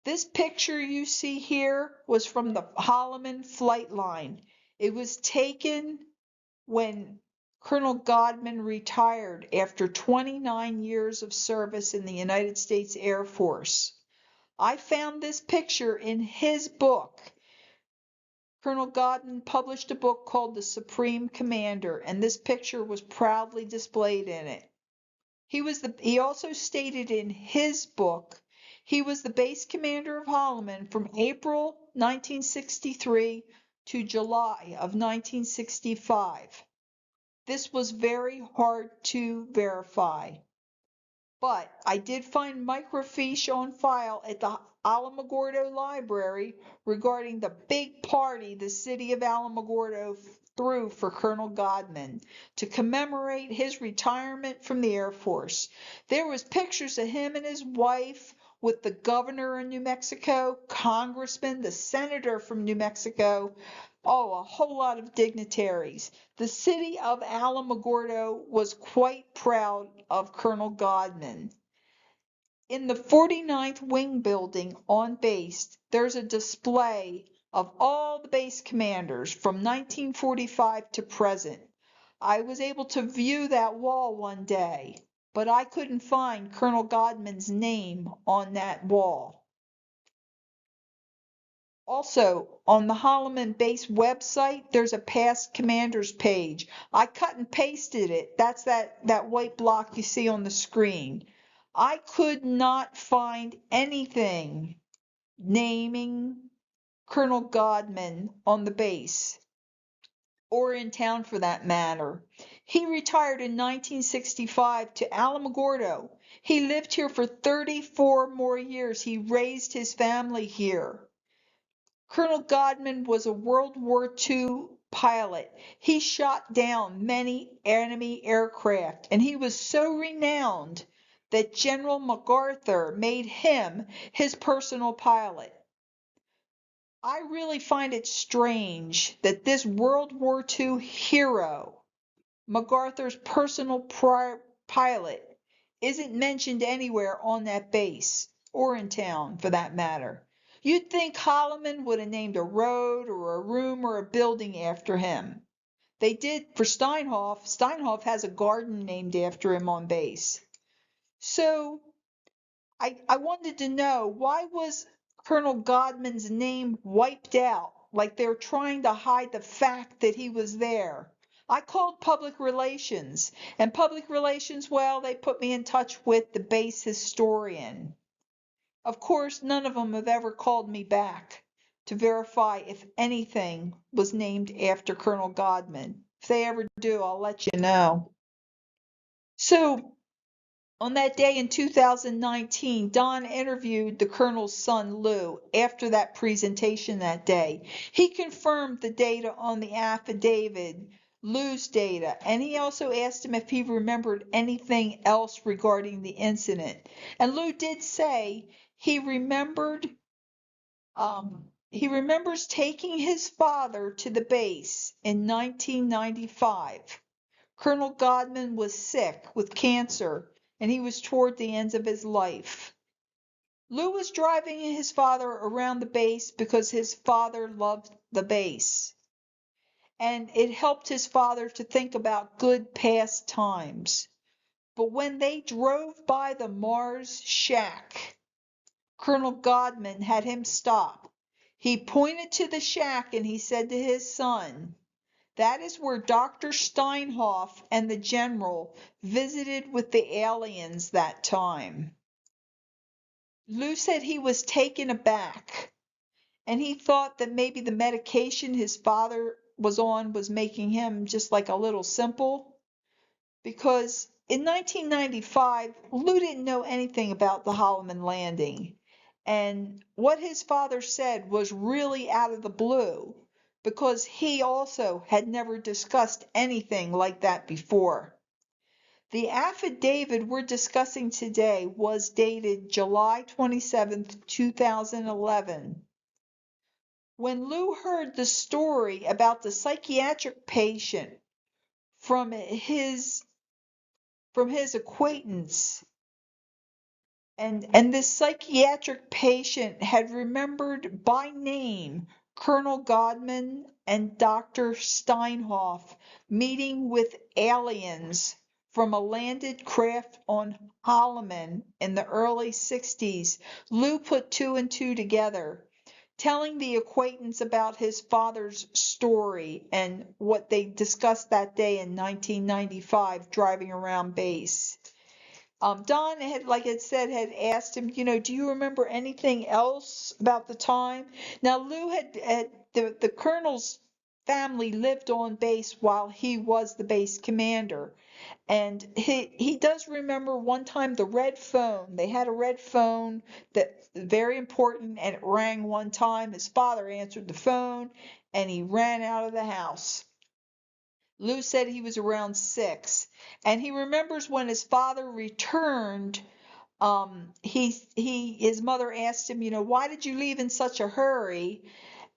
This picture you see here was from the Holloman flight line. It was taken when Colonel Godman retired after 29 years of service in the United States Air Force. I found this picture in his book. Colonel Godman published a book called The Supreme Commander, and this picture was proudly displayed in it. He also stated in his book he was the base commander of Holloman from April 1963 to July of 1965. This was very hard to verify, but I did find microfiche on file at the Alamogordo Library regarding the big party the city of Alamogordo threw for Colonel Godman to commemorate his retirement from the Air Force. There was pictures of him and his wife with the governor of New Mexico, congressman, the senator from New Mexico, a whole lot of dignitaries. The city of Alamogordo was quite proud of Colonel Godman. In the 49th Wing Building on base, there's a display of all the base commanders from 1945 to present. I was able to view that wall one day, but I couldn't find Colonel Godman's name on that wall. Also, on the Holloman Base website, there's a past commanders page. I cut and pasted it. That's that white block you see on the screen. I could not find anything naming Colonel Godman on the base, or in town for that matter. He retired in 1965 to Alamogordo. He lived here for 34 more years. He raised his family here. Colonel Godman was a World War II pilot. He shot down many enemy aircraft, and he was so renowned that General MacArthur made him his personal pilot. I really find it strange that this World War II hero, MacArthur's personal pilot, isn't mentioned anywhere on that base, or in town for that matter. You'd think Holloman would have named a road or a room or a building after him. They did for Steinhoff. Steinhoff has a garden named after him on base. So I wanted to know, why was Colonel Godman's name wiped out, like they're trying to hide the fact that he was there? I called public relations, and public relations, well, they put me in touch with the base historian. Of course, none of them have ever called me back to verify if anything was named after Colonel Godman. If they ever do, I'll let you know. So, on that day in 2019, Don interviewed the Colonel's son, Lou, after that presentation that day. He confirmed the data on the affidavit, Lou's data, and he also asked him if he remembered anything else regarding the incident. And Lou did say he remembers taking his father to the base in 1995. Colonel Godman was sick with cancer, and he was toward the ends of his life. Lou was driving his father around the base because his father loved the base, and it helped his father to think about good past times. But when they drove by the Mars shack, Colonel Godman had him stop. He pointed to the shack and he said to his son, "That is where Dr. Steinhoff and the general visited with the aliens that time." Lou said he was taken aback, and he thought that maybe the medication his father was on was making him just like a little simple, because in 1995, Lou didn't know anything about the Holloman Landing, and what his father said was really out of the blue, because he also had never discussed anything like that before. The affidavit we're discussing today was dated July 27th, 2011. When Lou heard the story about the psychiatric patient from his acquaintance, and this psychiatric patient had remembered by name Colonel Godman and Dr. Steinhoff meeting with aliens from a landed craft on Holloman in the early 60s, Lou put two and two together, telling the acquaintance about his father's story and what they discussed that day in 1995 driving around base. Don had, like it said, had asked him, do you remember anything else about the time? Now, Lou had the colonel's family lived on base while he was the base commander. And he does remember one time the red phone. They had a red phone that very important, and it rang one time. His father answered the phone, and he ran out of the house. Lou said he was around 6, and he remembers when his father returned. His mother asked him, why did you leave in such a hurry?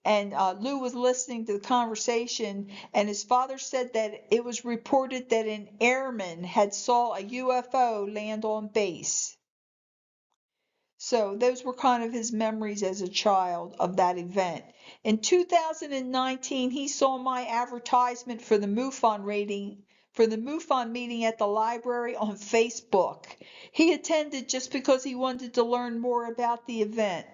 And Lou was listening to the conversation, and his father said that it was reported that an airman had saw a UFO land on base. So those were kind of his memories as a child of that event. In 2019, he saw my advertisement for the MUFON meeting at the library on Facebook. He attended just because he wanted to learn more about the event.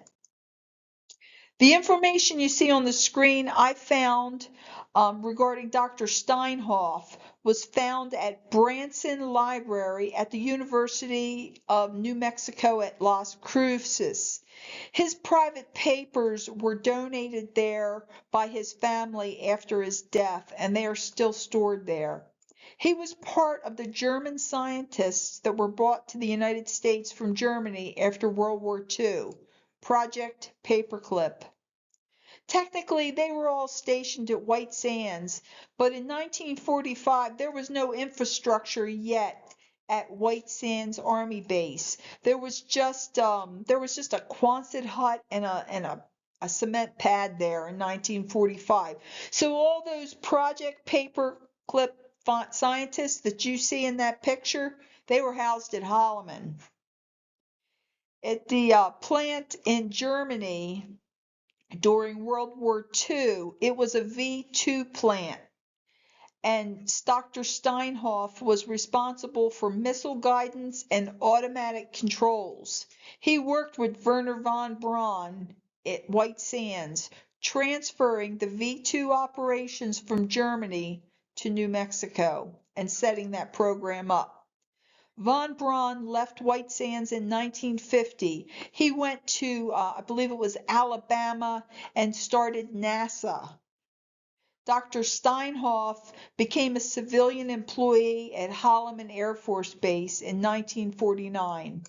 The information you see on the screen I found regarding Dr. Steinhoff was found at Branson Library at the University of New Mexico at Las Cruces. His private papers were donated there by his family after his death, and they are still stored there. He was part of the German scientists that were brought to the United States from Germany after World War II. Project Paperclip. Technically, they were all stationed at White Sands, but in 1945 there was no infrastructure yet at White Sands Army Base. There was just a Quonset hut and a cement pad there in 1945. So all those Project Paperclip scientists that you see in that picture, they were housed at Holloman. At the plant in Germany during World War II, it was a V2 plant, and Dr. Steinhoff was responsible for missile guidance and automatic controls. He worked with Werner von Braun at White Sands, transferring the V2 operations from Germany to New Mexico and setting that program up. Von Braun left White Sands in 1950. He went to, I believe it was Alabama, and started NASA. Dr. Steinhoff became a civilian employee at Holloman Air Force Base in 1949.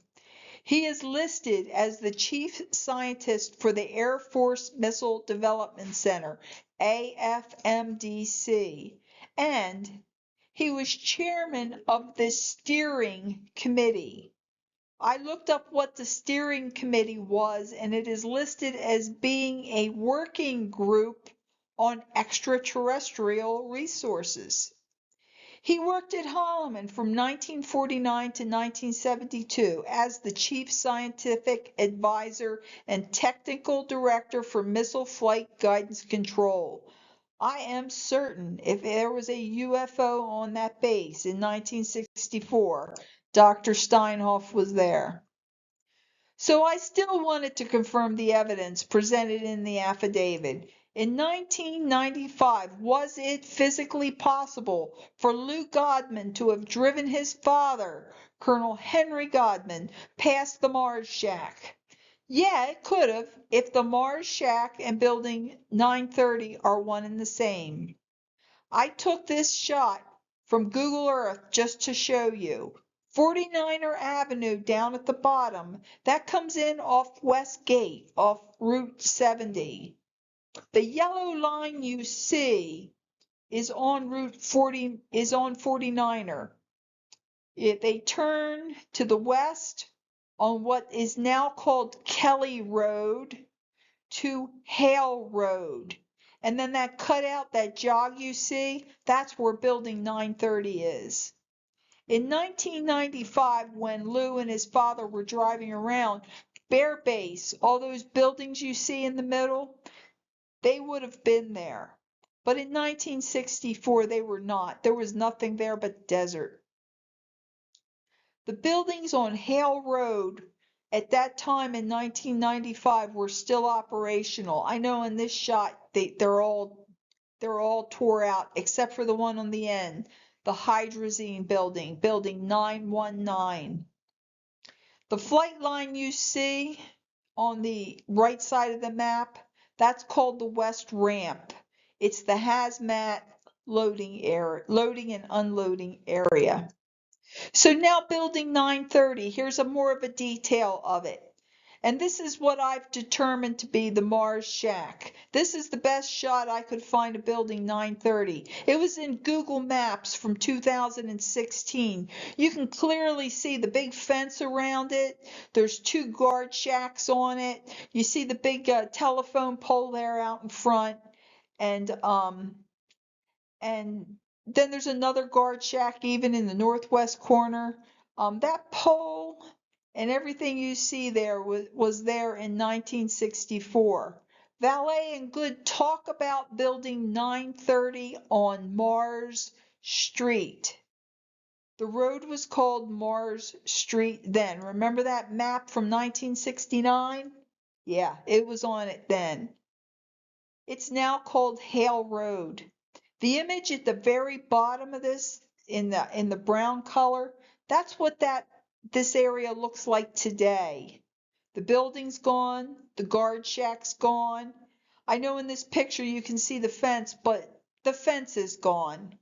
He is listed as the chief scientist for the Air Force Missile Development Center, AFMDC, and he was chairman of the steering committee. I looked up what the steering committee was, and it is listed as being a working group on extraterrestrial resources. He worked at Holloman from 1949 to 1972 as the chief scientific advisor and technical director for missile flight guidance control. I am certain if there was a UFO on that base in 1964, Dr. Steinhoff was there. So I still wanted to confirm the evidence presented in the affidavit. In 1995, was it physically possible for Lou Godman to have driven his father, Colonel Henry Godman, past the Mars Shack? Yeah, it could have, if the Mars Shack and Building 930 are one and the same. I took this shot from Google Earth just to show you. 49er Avenue down at the bottom, that comes in off West Gate, off Route 70. The yellow line you see is on Route 40, is on 49er. They turn to the west on what is now called Kelly Road to Hale Road. And then that cutout, that jog you see, that's where Building 930 is. In 1995, when Lou and his father were driving around, Bear Base, all those buildings you see in the middle, they would have been there. But in 1964, they were not. There was nothing there but desert. The buildings on Hale Road at that time in 1995 were still operational. I know in this shot they're all tore out except for the one on the end, the Hydrazine building, Building 919. The flight line you see on the right side of the map, that's called the West Ramp. It's the hazmat loading and unloading area. So now Building 930, here's more of a detail of it. And this is what I've determined to be the Mars Shack. This is the best shot I could find of Building 930. It was in Google Maps from 2016. You can clearly see the big fence around it. There's 2 guard shacks on it. You see the big telephone pole there out in front. And then there's another guard shack even in the northwest corner. That pole and everything you see there was there in 1964. Valet and Good talk about Building 930 on Mars Street. The road was called Mars Street then. Remember that map from 1969? Yeah, it was on it then. It's now called Hale Road. The image at the very bottom of this in the brown color, that's what this area looks like today. The building's gone, the guard shack's gone. I know in this picture you can see the fence, but the fence is gone.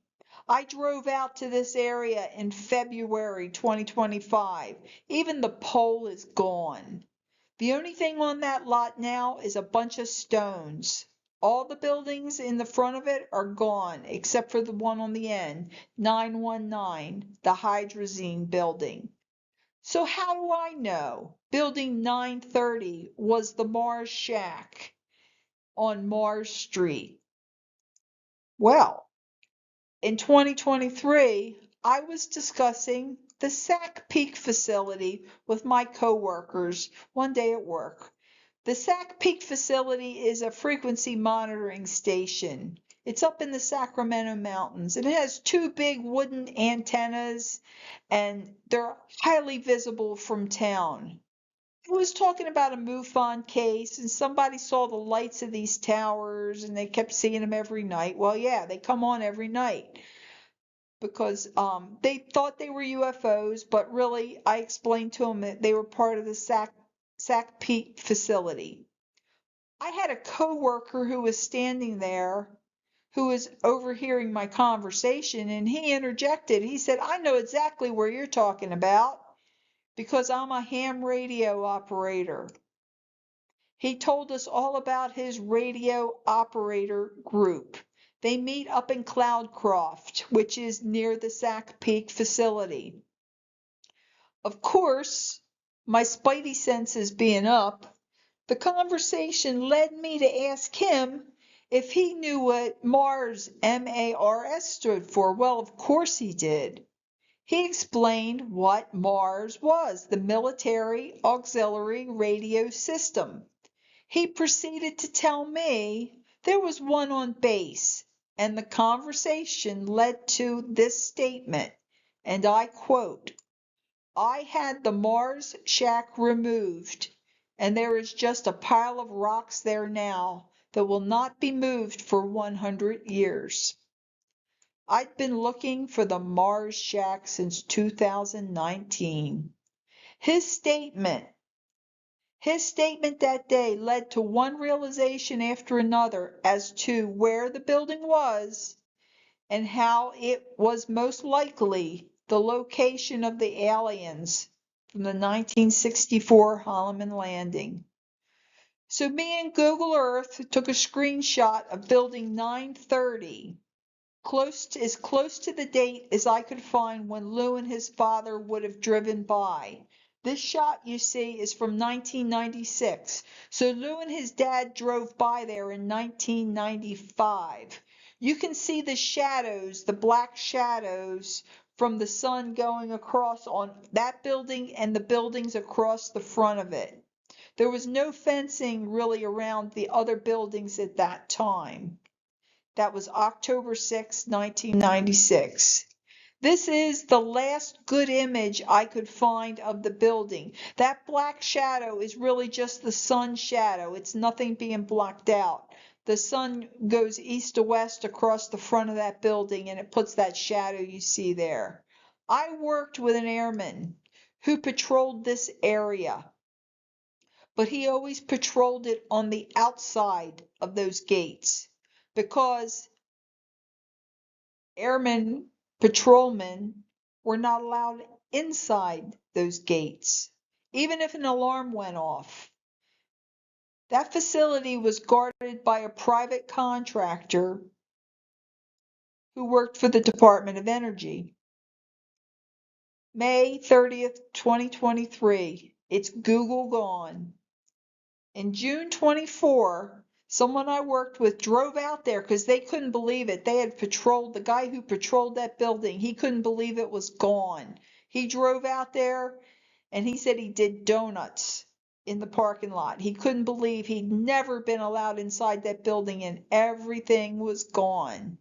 I drove out to this area in February 2025. Even the pole is gone. The only thing on that lot now is a bunch of stones. All the buildings in the front of it are gone, except for the one on the end, 919, the Hydrazine building. So how do I know building 930 was the Mars Shack on Mars Street? Well, in 2023, I was discussing the Sac Peak facility with my coworkers one day at work. The Sac Peak facility is a frequency monitoring station. It's up in the Sacramento Mountains, and it has two big wooden antennas, and they're highly visible from town. I was talking about a MUFON case, and somebody saw the lights of these towers, and they kept seeing them every night. Well, yeah, they come on every night because they thought they were UFOs, but really, I explained to them that they were part of the Sac Peak facility. I had a coworker who was standing there who was overhearing my conversation, and he interjected. He said, "I know exactly where you're talking about because I'm a ham radio operator." He told us all about his radio operator group. They meet up in Cloudcroft, which is near the Sac Peak facility. Of course, my spidey senses being up, the conversation led me to ask him if he knew what MARS, M-A-R-S, stood for. Well, of course he did. He explained what MARS was, the Military Auxiliary Radio System. He proceeded to tell me there was one on base, and the conversation led to this statement, and I quote, "I had the Mars shack removed, and there is just a pile of rocks there now that will not be moved for 100 years. I'd been looking for the Mars shack since 2019. His statement that day led to one realization after another as to where the building was and how it was most likely the location of the aliens from the 1964 Holloman Landing. So me and Google Earth took a screenshot of building 930, as close to the date as I could find when Lou and his father would have driven by. This shot you see is from 1996. So Lou and his dad drove by there in 1995. You can see the shadows, the black shadows from the sun going across on that building and the buildings across the front of it. There was no fencing really around the other buildings at that time. That was October 6, 1996. This is the last good image I could find of the building. That black shadow is really just the sun shadow. It's nothing being blocked out. The sun goes east to west across the front of that building, and it puts that shadow you see there. I worked with an airman who patrolled this area, but he always patrolled it on the outside of those gates because airmen, patrolmen were not allowed inside those gates, even if an alarm went off. That facility was guarded by a private contractor who worked for the Department of Energy. May 30th, 2023, it's Google gone. In June 24, someone I worked with drove out there because they couldn't believe it. They had patrolled, the guy who patrolled that building, he couldn't believe it was gone. He drove out there and he said he did donuts in the parking lot. He couldn't believe he'd never been allowed inside that building and everything was gone.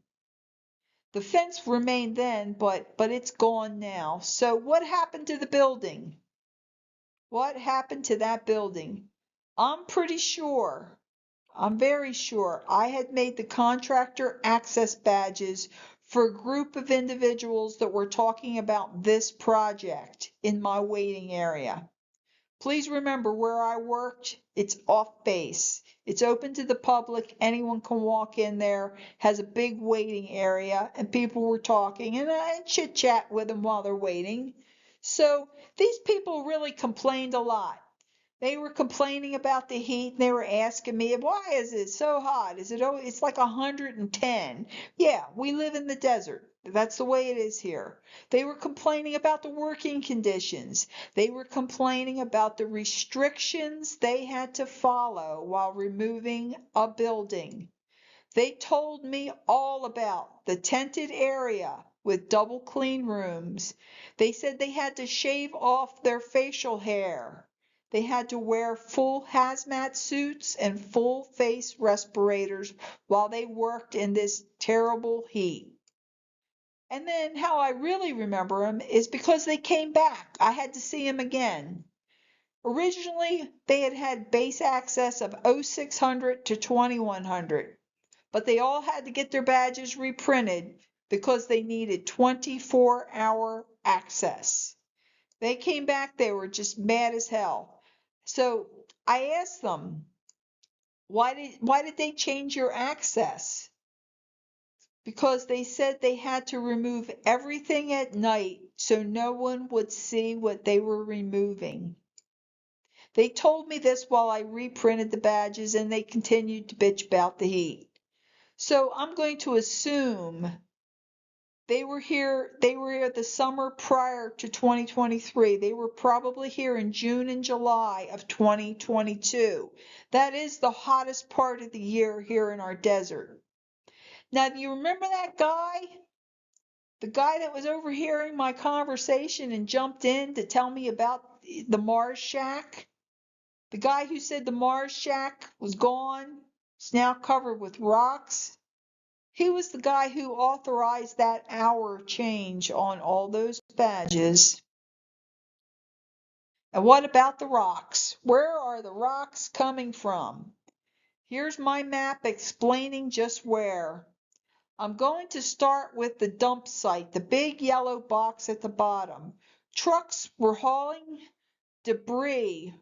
The fence remained then, but it's gone now. So what happened to the building? What happened to that building? I'm pretty sure I'm very sure I had made the contractor access badges for a group of individuals that were talking about this project in my waiting area. Please remember where I worked, it's off base. It's open to the public. Anyone can walk in there, has a big waiting area, and people were talking, and I chit chat with them while they're waiting. So these people really complained a lot. They were complaining about the heat and they were asking me, why is it so hot? It's like 110. Yeah, we live in the desert. That's the way it is here. They were complaining about the working conditions. They were complaining about the restrictions they had to follow while removing a building. They told me all about the tented area with double clean rooms. They said they had to shave off their facial hair. They had to wear full hazmat suits and full face respirators while they worked in this terrible heat. And then how I really remember them is because they came back. I had to see them again. Originally, they had had base access of 0600 to 2100, but they all had to get their badges reprinted because they needed 24-hour access. They came back, they were just mad as hell. So I asked them, why did they change your access? Because they said they had to remove everything at night so no one would see what they were removing. They told me this while I reprinted the badges, and they continued to bitch about the heat. So I'm going to assume they were here the summer prior to 2023. They were probably here in June and July of 2022. That is the hottest part of the year here in our desert. Now, do you remember that guy? The guy that was overhearing my conversation and jumped in to tell me about the Mars Shack? The guy who said the Mars Shack was gone, it's now covered with rocks. He was the guy who authorized that hour change on all those badges. And what about the rocks? Where are the rocks coming from? Here's my map explaining just where. I'm going to start with the dump site, the big yellow box at the bottom. Trucks were hauling debris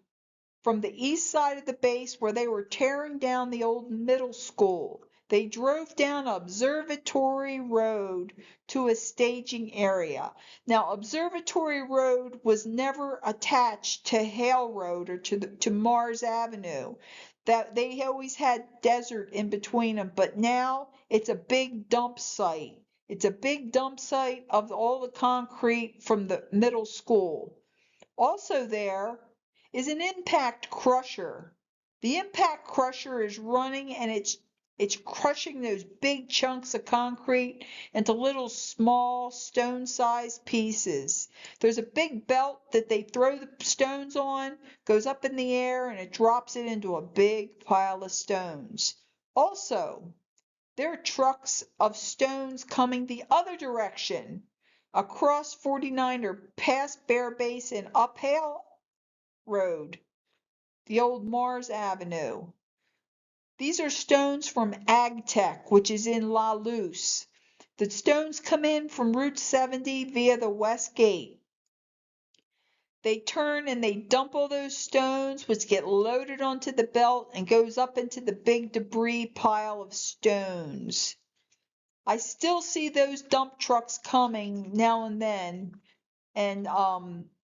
from the east side of the base where they were tearing down the old middle school. They drove down Observatory Road to a staging area. Now, Observatory Road was never attached to Hale Road or to Mars Avenue. That they always had desert in between them, but now it's a big dump site. It's a big dump site of all the concrete from the middle school. Also there is an impact crusher. The impact crusher is running and it's crushing those big chunks of concrete into little small stone-sized pieces. There's a big belt that they throw the stones on, goes up in the air, and it drops it into a big pile of stones. Also, there are trucks of stones coming the other direction, across 49 or past Bear Base and up Hale Road, the old Mars Avenue. These are stones from AgTech, which is in La Luce. The stones come in from Route 70 via the West Gate. They turn and they dump all those stones, which get loaded onto the belt and goes up into the big debris pile of stones. I still see those dump trucks coming now and then, and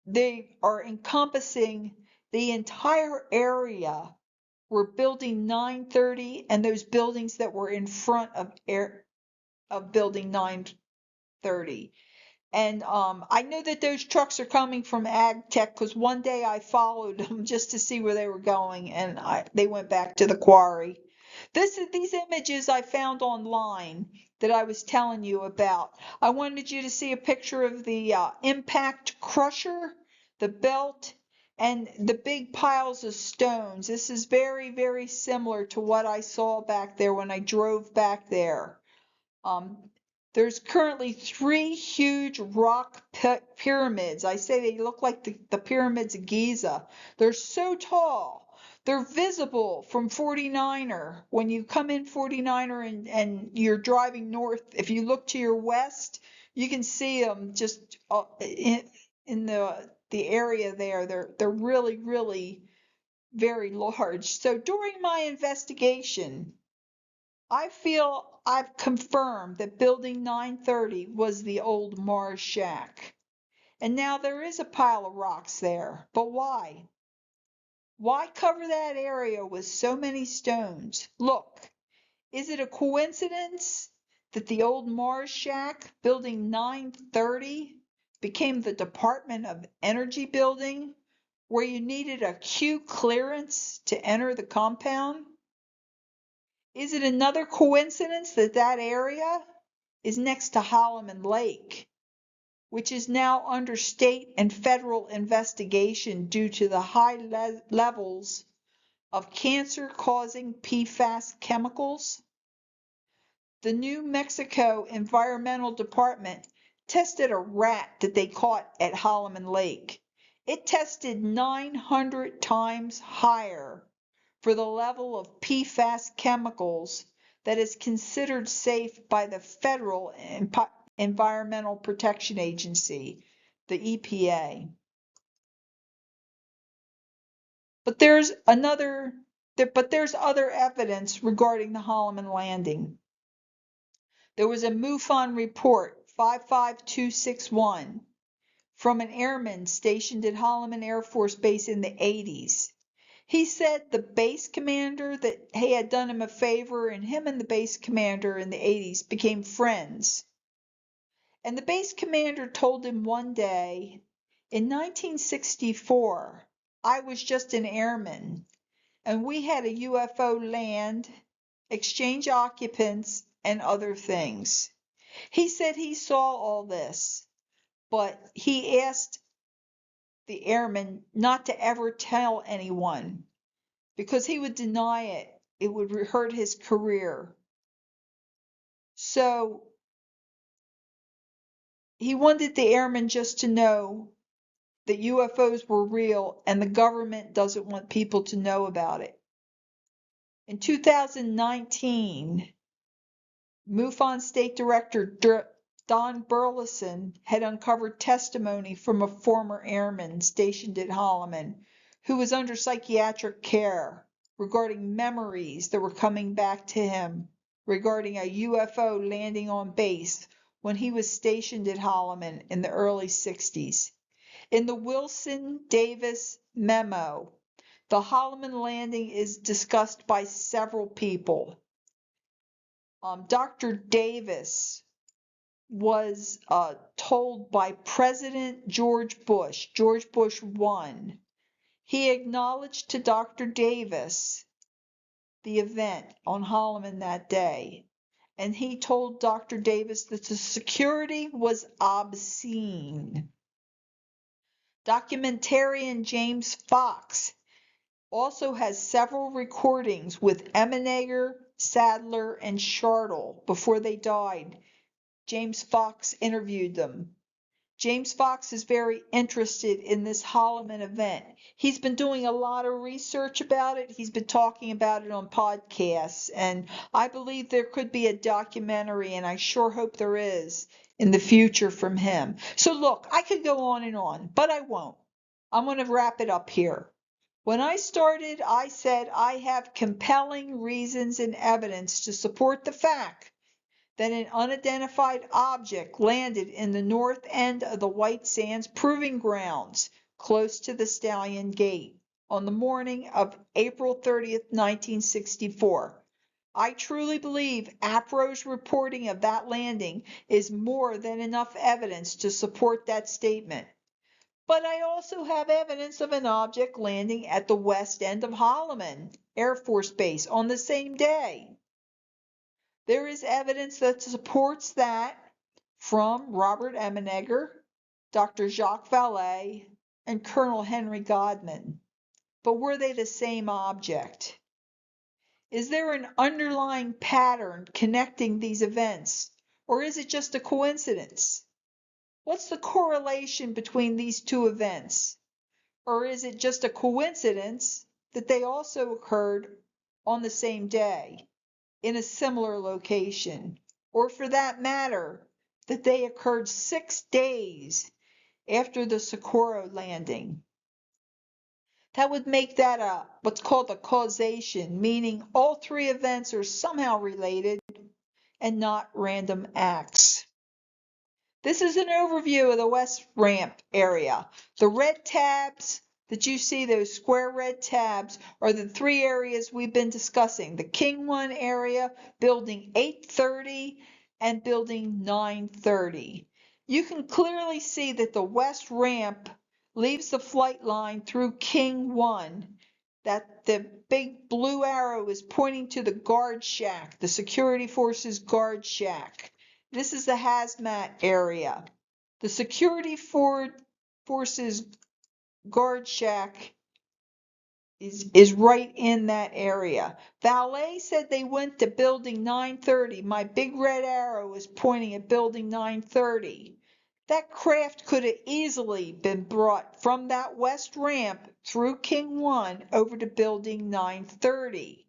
they are encompassing the entire area where building 930 and those buildings that were in front of building 930. And I know that those trucks are coming from AgTech because one day I followed them just to see where they were going, and they went back to the quarry. These images I found online that I was telling you about. I wanted you to see a picture of the impact crusher, the belt, and the big piles of stones. This is very, very similar to what I saw back there when I drove back there. There's currently 3 huge rock pyramids. I say they look like the pyramids of Giza. They're so tall. They're visible from 49er. When you come in 49er and you're driving north, if you look to your west, you can see them just in the area there. They're really, really very large. So during my investigation, I feel I've confirmed that Building 930 was the old Mars shack. And now there is a pile of rocks there. But why? Why cover that area with so many stones? Look, is it a coincidence that the old Mars shack, Building 930, became the Department of Energy building, where you needed a Q clearance to enter the compound? Is it another coincidence that that area is next to Holloman Lake, which is now under state and federal investigation due to the high levels of cancer-causing PFAS chemicals? The New Mexico Environmental Department tested a rat that they caught at Holloman Lake. It tested 900 times higher for the level of PFAS chemicals that is considered safe by the Federal Environmental Protection Agency, the EPA. But there's other evidence regarding the Holloman Landing. There was a MUFON report 55261 from an airman stationed at Holloman Air Force Base in the 80s. He said the base commander that he had done him a favor, and him and the base commander in the 80s became friends. And the base commander told him one day, in 1964, I was just an airman, and we had a UFO land, exchange occupants, and other things. He said he saw all this, but he asked the airman not to ever tell anyone, because he would deny it. It would hurt his career. So he wanted the airman just to know that UFOs were real and the government doesn't want people to know about it. In 2019, MUFON State Director Don Burleson had uncovered testimony from a former airman stationed at Holloman who was under psychiatric care regarding memories that were coming back to him regarding a UFO landing on base when he was stationed at Holloman in the early 60s. In the Wilson Davis memo, the Holloman Landing is discussed by several people. Dr. Davis was told by President George Bush I. He acknowledged to Dr. Davis the event on Holloman that day, and he told Dr. Davis that the security was obscene. Documentarian James Fox also has several recordings with Emenegger, Sadler, and Shartle before they died. James Fox interviewed them. James Fox is very interested in this Holloman event. He's been doing a lot of research about it. He's been talking about it on podcasts, and I believe there could be a documentary, and I sure hope there is in the future from him. So look, I could go on and on, but I won't. I'm going to wrap it up here. When I started, I said I have compelling reasons and evidence to support the fact that an unidentified object landed in the north end of the White Sands Proving Grounds, close to the Stallion Gate, on the morning of April 30th, 1964. I truly believe APRO's reporting of that landing is more than enough evidence to support that statement. But I also have evidence of an object landing at the west end of Holloman Air Force Base on the same day. There is evidence that supports that from Robert Emenegger, Dr. Jacques Vallée, and Colonel Henry Godman. But were they the same object? Is there an underlying pattern connecting these events, or is it just a coincidence? What's the correlation between these two events? Or is it just a coincidence that they also occurred on the same day in a similar location, or for that matter, that they occurred 6 days after the Socorro Landing. That would make that what's called a causation, meaning all 3 events are somehow related and not random acts. This is an overview of the West Ramp area. The red tabs that you see, those square red tabs, are the 3 areas we've been discussing. The King 1 area, building 830, and building 930. You can clearly see that the West Ramp leaves the flight line through King 1, that the big blue arrow is pointing to the guard shack, the security forces guard shack. This is the hazmat area. The security forces guard shack is right in that area. Valet said they went to building 930. My big red arrow is pointing at building 930. That craft could have easily been brought from that west ramp through King 1 over to building 930.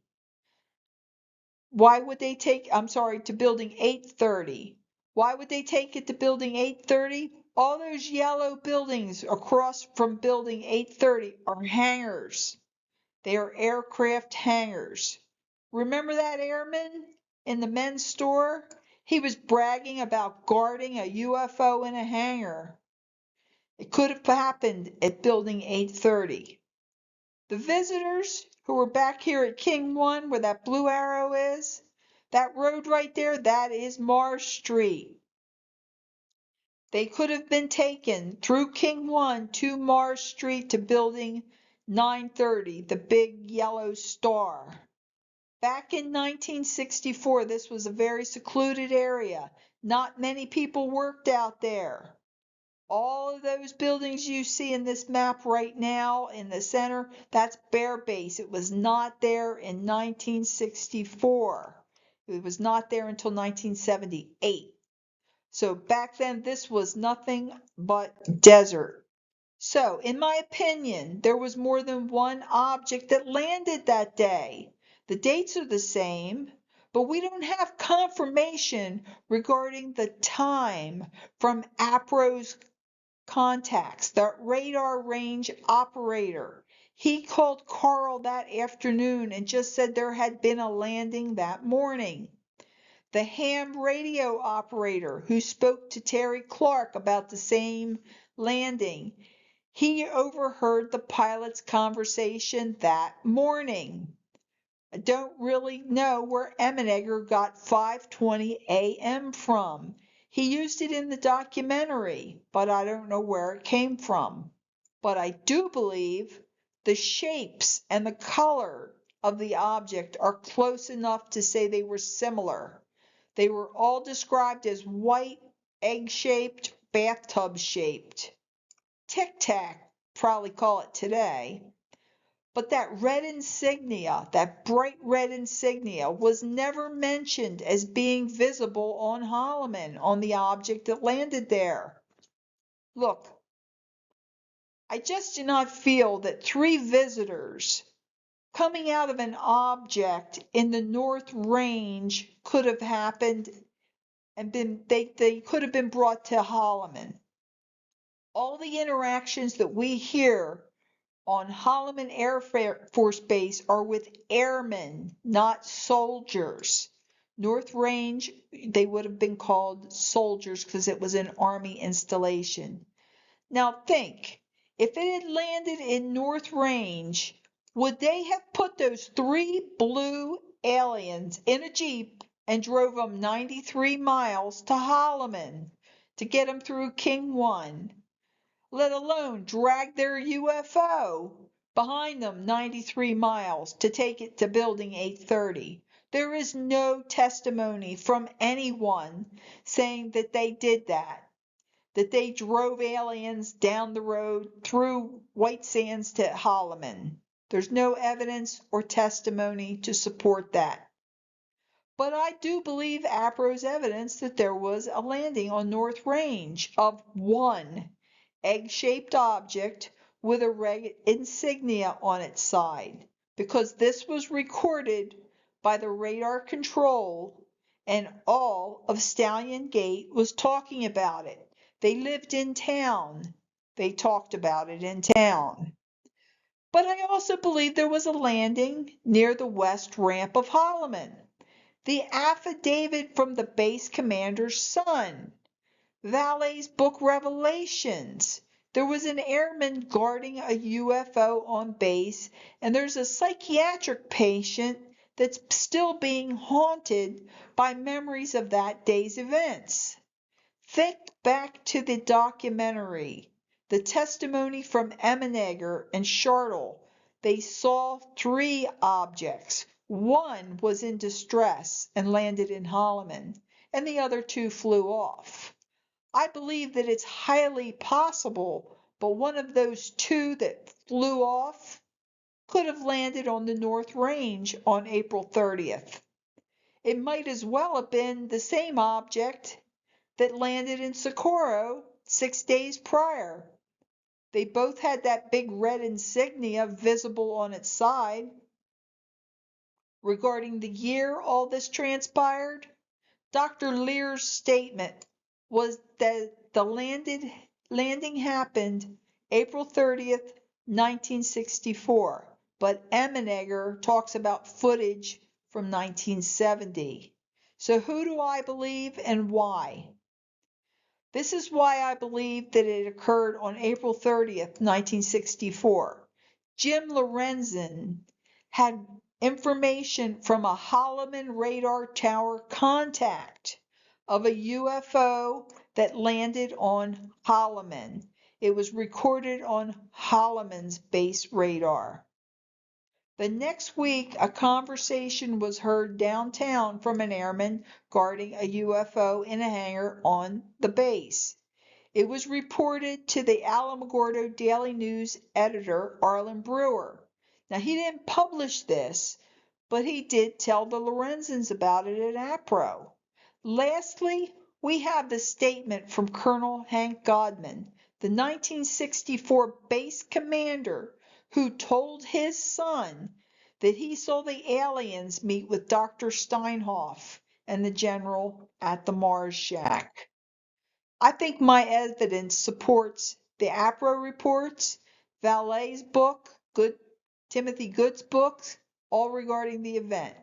Why would they take, to building 830. Why would they take it to building 830? All those yellow buildings across from building 830 are hangars. They are aircraft hangars. Remember that airman in the men's store? He was bragging about guarding a UFO in a hangar. It could have happened at building 830. The visitors who were back here at King 1, where that blue arrow is, that road right there, that is Mars Street. They could have been taken through King 1 to Mars Street to building 930, the big yellow star. Back in 1964, this was a very secluded area. Not many people worked out there. All of those buildings you see in this map right now in the center, that's Bear Base. It was not there in 1964. It was not there until 1978. So back then, this was nothing but desert. So, in my opinion, there was more than one object that landed that day. The dates are the same, but we don't have confirmation regarding the time from APRO's contacts, the radar range operator. He called Carl that afternoon and just said there had been a landing that morning. The ham radio operator who spoke to Terry Clark about the same landing, he overheard the pilot's conversation that morning. I don't really know where Emenegger got 5:20 a.m. from. He used it in the documentary, but I don't know where it came from. But I do believe the shapes and the color of the object are close enough to say they were similar. They were all described as white, egg-shaped, bathtub-shaped. Tic-tac, probably call it today. But that red insignia, that bright red insignia, was never mentioned as being visible on Holloman, on the object that landed there. Look, I just do not feel that 3 visitors coming out of an object in the North Range could have happened and they could have been brought to Holloman. All the interactions that we hear on Holloman Air Force Base are with airmen, not soldiers. North Range, they would have been called soldiers because it was an Army installation. Now think, if it had landed in North Range, would they have put those 3 blue aliens in a Jeep and drove them 93 miles to Holloman to get them through King 1? Let alone drag their UFO behind them 93 miles to take it to building 830. There is no testimony from anyone saying that they did that they drove aliens down the road through White Sands to Holloman. There's no evidence or testimony to support that. But I do believe APRO's evidence that there was a landing on North Range of one egg-shaped object with a red insignia on its side. because this was recorded by the radar control, and all of Stallion Gate was talking about it. They lived in town. They talked about it in town. But I also believe there was a landing near the west ramp of Holloman. The affidavit from the base commander's son. Valet's book Revelations. There was an airman guarding a UFO on base, and there's a psychiatric patient that's still being haunted by memories of that day's events. Think back to the documentary, the testimony from Emenegger and Shartle. They saw 3 objects. One was in distress and landed in Holloman, and the other 2 flew off. I believe that it's highly possible, but one of those 2 that flew off could have landed on the North Range on April 30th. It might as well have been the same object that landed in Socorro 6 days prior. They both had that big red insignia visible on its side. Regarding the year all this transpired, Dr. Lear's statement was that the landing happened April 30th, 1964, but Emenegger talks about footage from 1970. So who do I believe and why? This is why I believe that it occurred on April 30th, 1964. Jim Lorenzen had information from a Holloman radar tower contact of a UFO that landed on Holloman. It was recorded on Holloman's base radar. The next week, a conversation was heard downtown from an airman guarding a UFO in a hangar on the base. It was reported to the Alamogordo Daily News editor, Arlen Brewer. Now, he didn't publish this, but he did tell the Lorenzens about it at APRO. Lastly, we have the statement from Colonel Hank Godman, the 1964 base commander, who told his son that he saw the aliens meet with Dr. Steinhoff and the general at the Mars Shack. I think my evidence supports the APRO reports, Valet's book, Timothy Good's books, all regarding the event.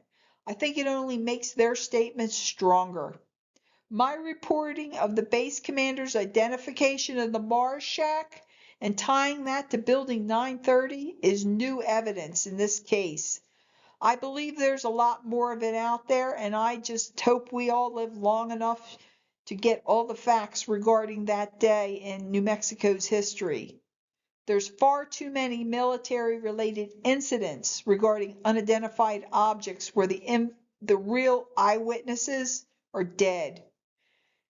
I think it only makes their statements stronger. My reporting of the base commander's identification of the Mars Shack and tying that to Building 930 is new evidence in this case. I believe there's a lot more of it out there, and I just hope we all live long enough to get all the facts regarding that day in New Mexico's history. There's far too many military-related incidents regarding unidentified objects where the real eyewitnesses are dead.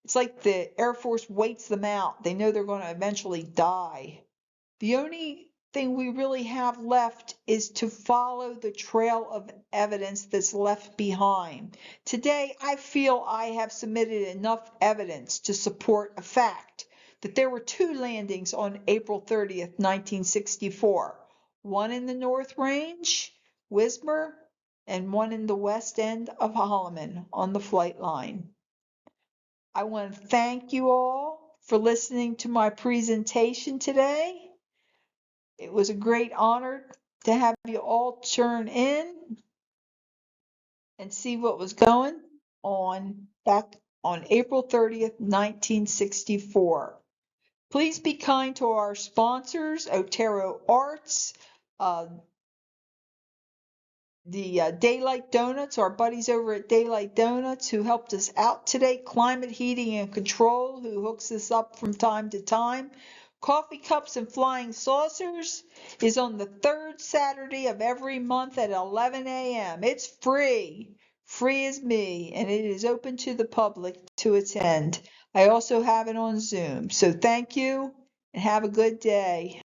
It's like the Air Force waits them out. They know they're going to eventually die. The only thing we really have left is to follow the trail of evidence that's left behind. Today, I feel I have submitted enough evidence to support a fact that there were 2 landings on April 30th, 1964. One in the North Range, Wismar, and one in the west end of Holloman on the flight line. I want to thank you all for listening to my presentation today. It was a great honor to have you all turn in and see what was going on back on April 30th, 1964. Please be kind to our sponsors, Otero Arts, the Daylight Donuts, our buddies over at Daylight Donuts who helped us out today, Climate Heating and Control, who hooks us up from time to time. Coffee Cups and Flying Saucers is on the 3rd Saturday of every month at 11 a.m. It's free as me, and it is open to the public to attend. I also have it on Zoom. So thank you and have a good day.